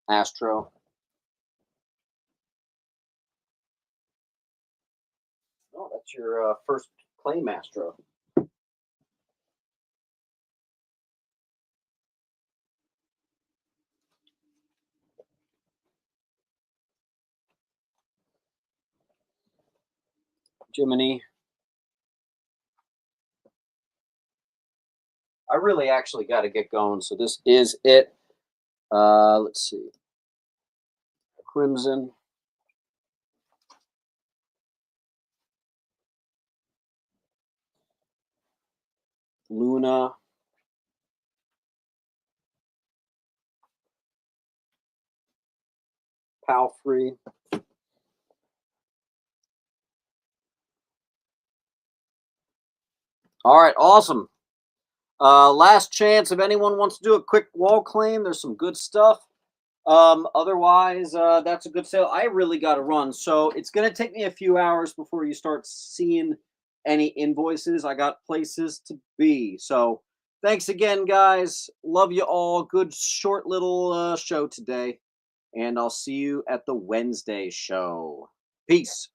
Astro. Oh, that's your first claim Astro. Jiminy. I really actually got to get going, so this is it. Let's see. Crimson. Luna. Palfrey. All right, awesome. Last chance if anyone wants to do a quick wall claim. There's some good stuff. Otherwise, that's a good sale. I really got to run, so it's going to take me a few hours before you start seeing any invoices. I got places to be. So thanks again, guys. Love you all. Good short little show today. And I'll see you at the Wednesday show. Peace.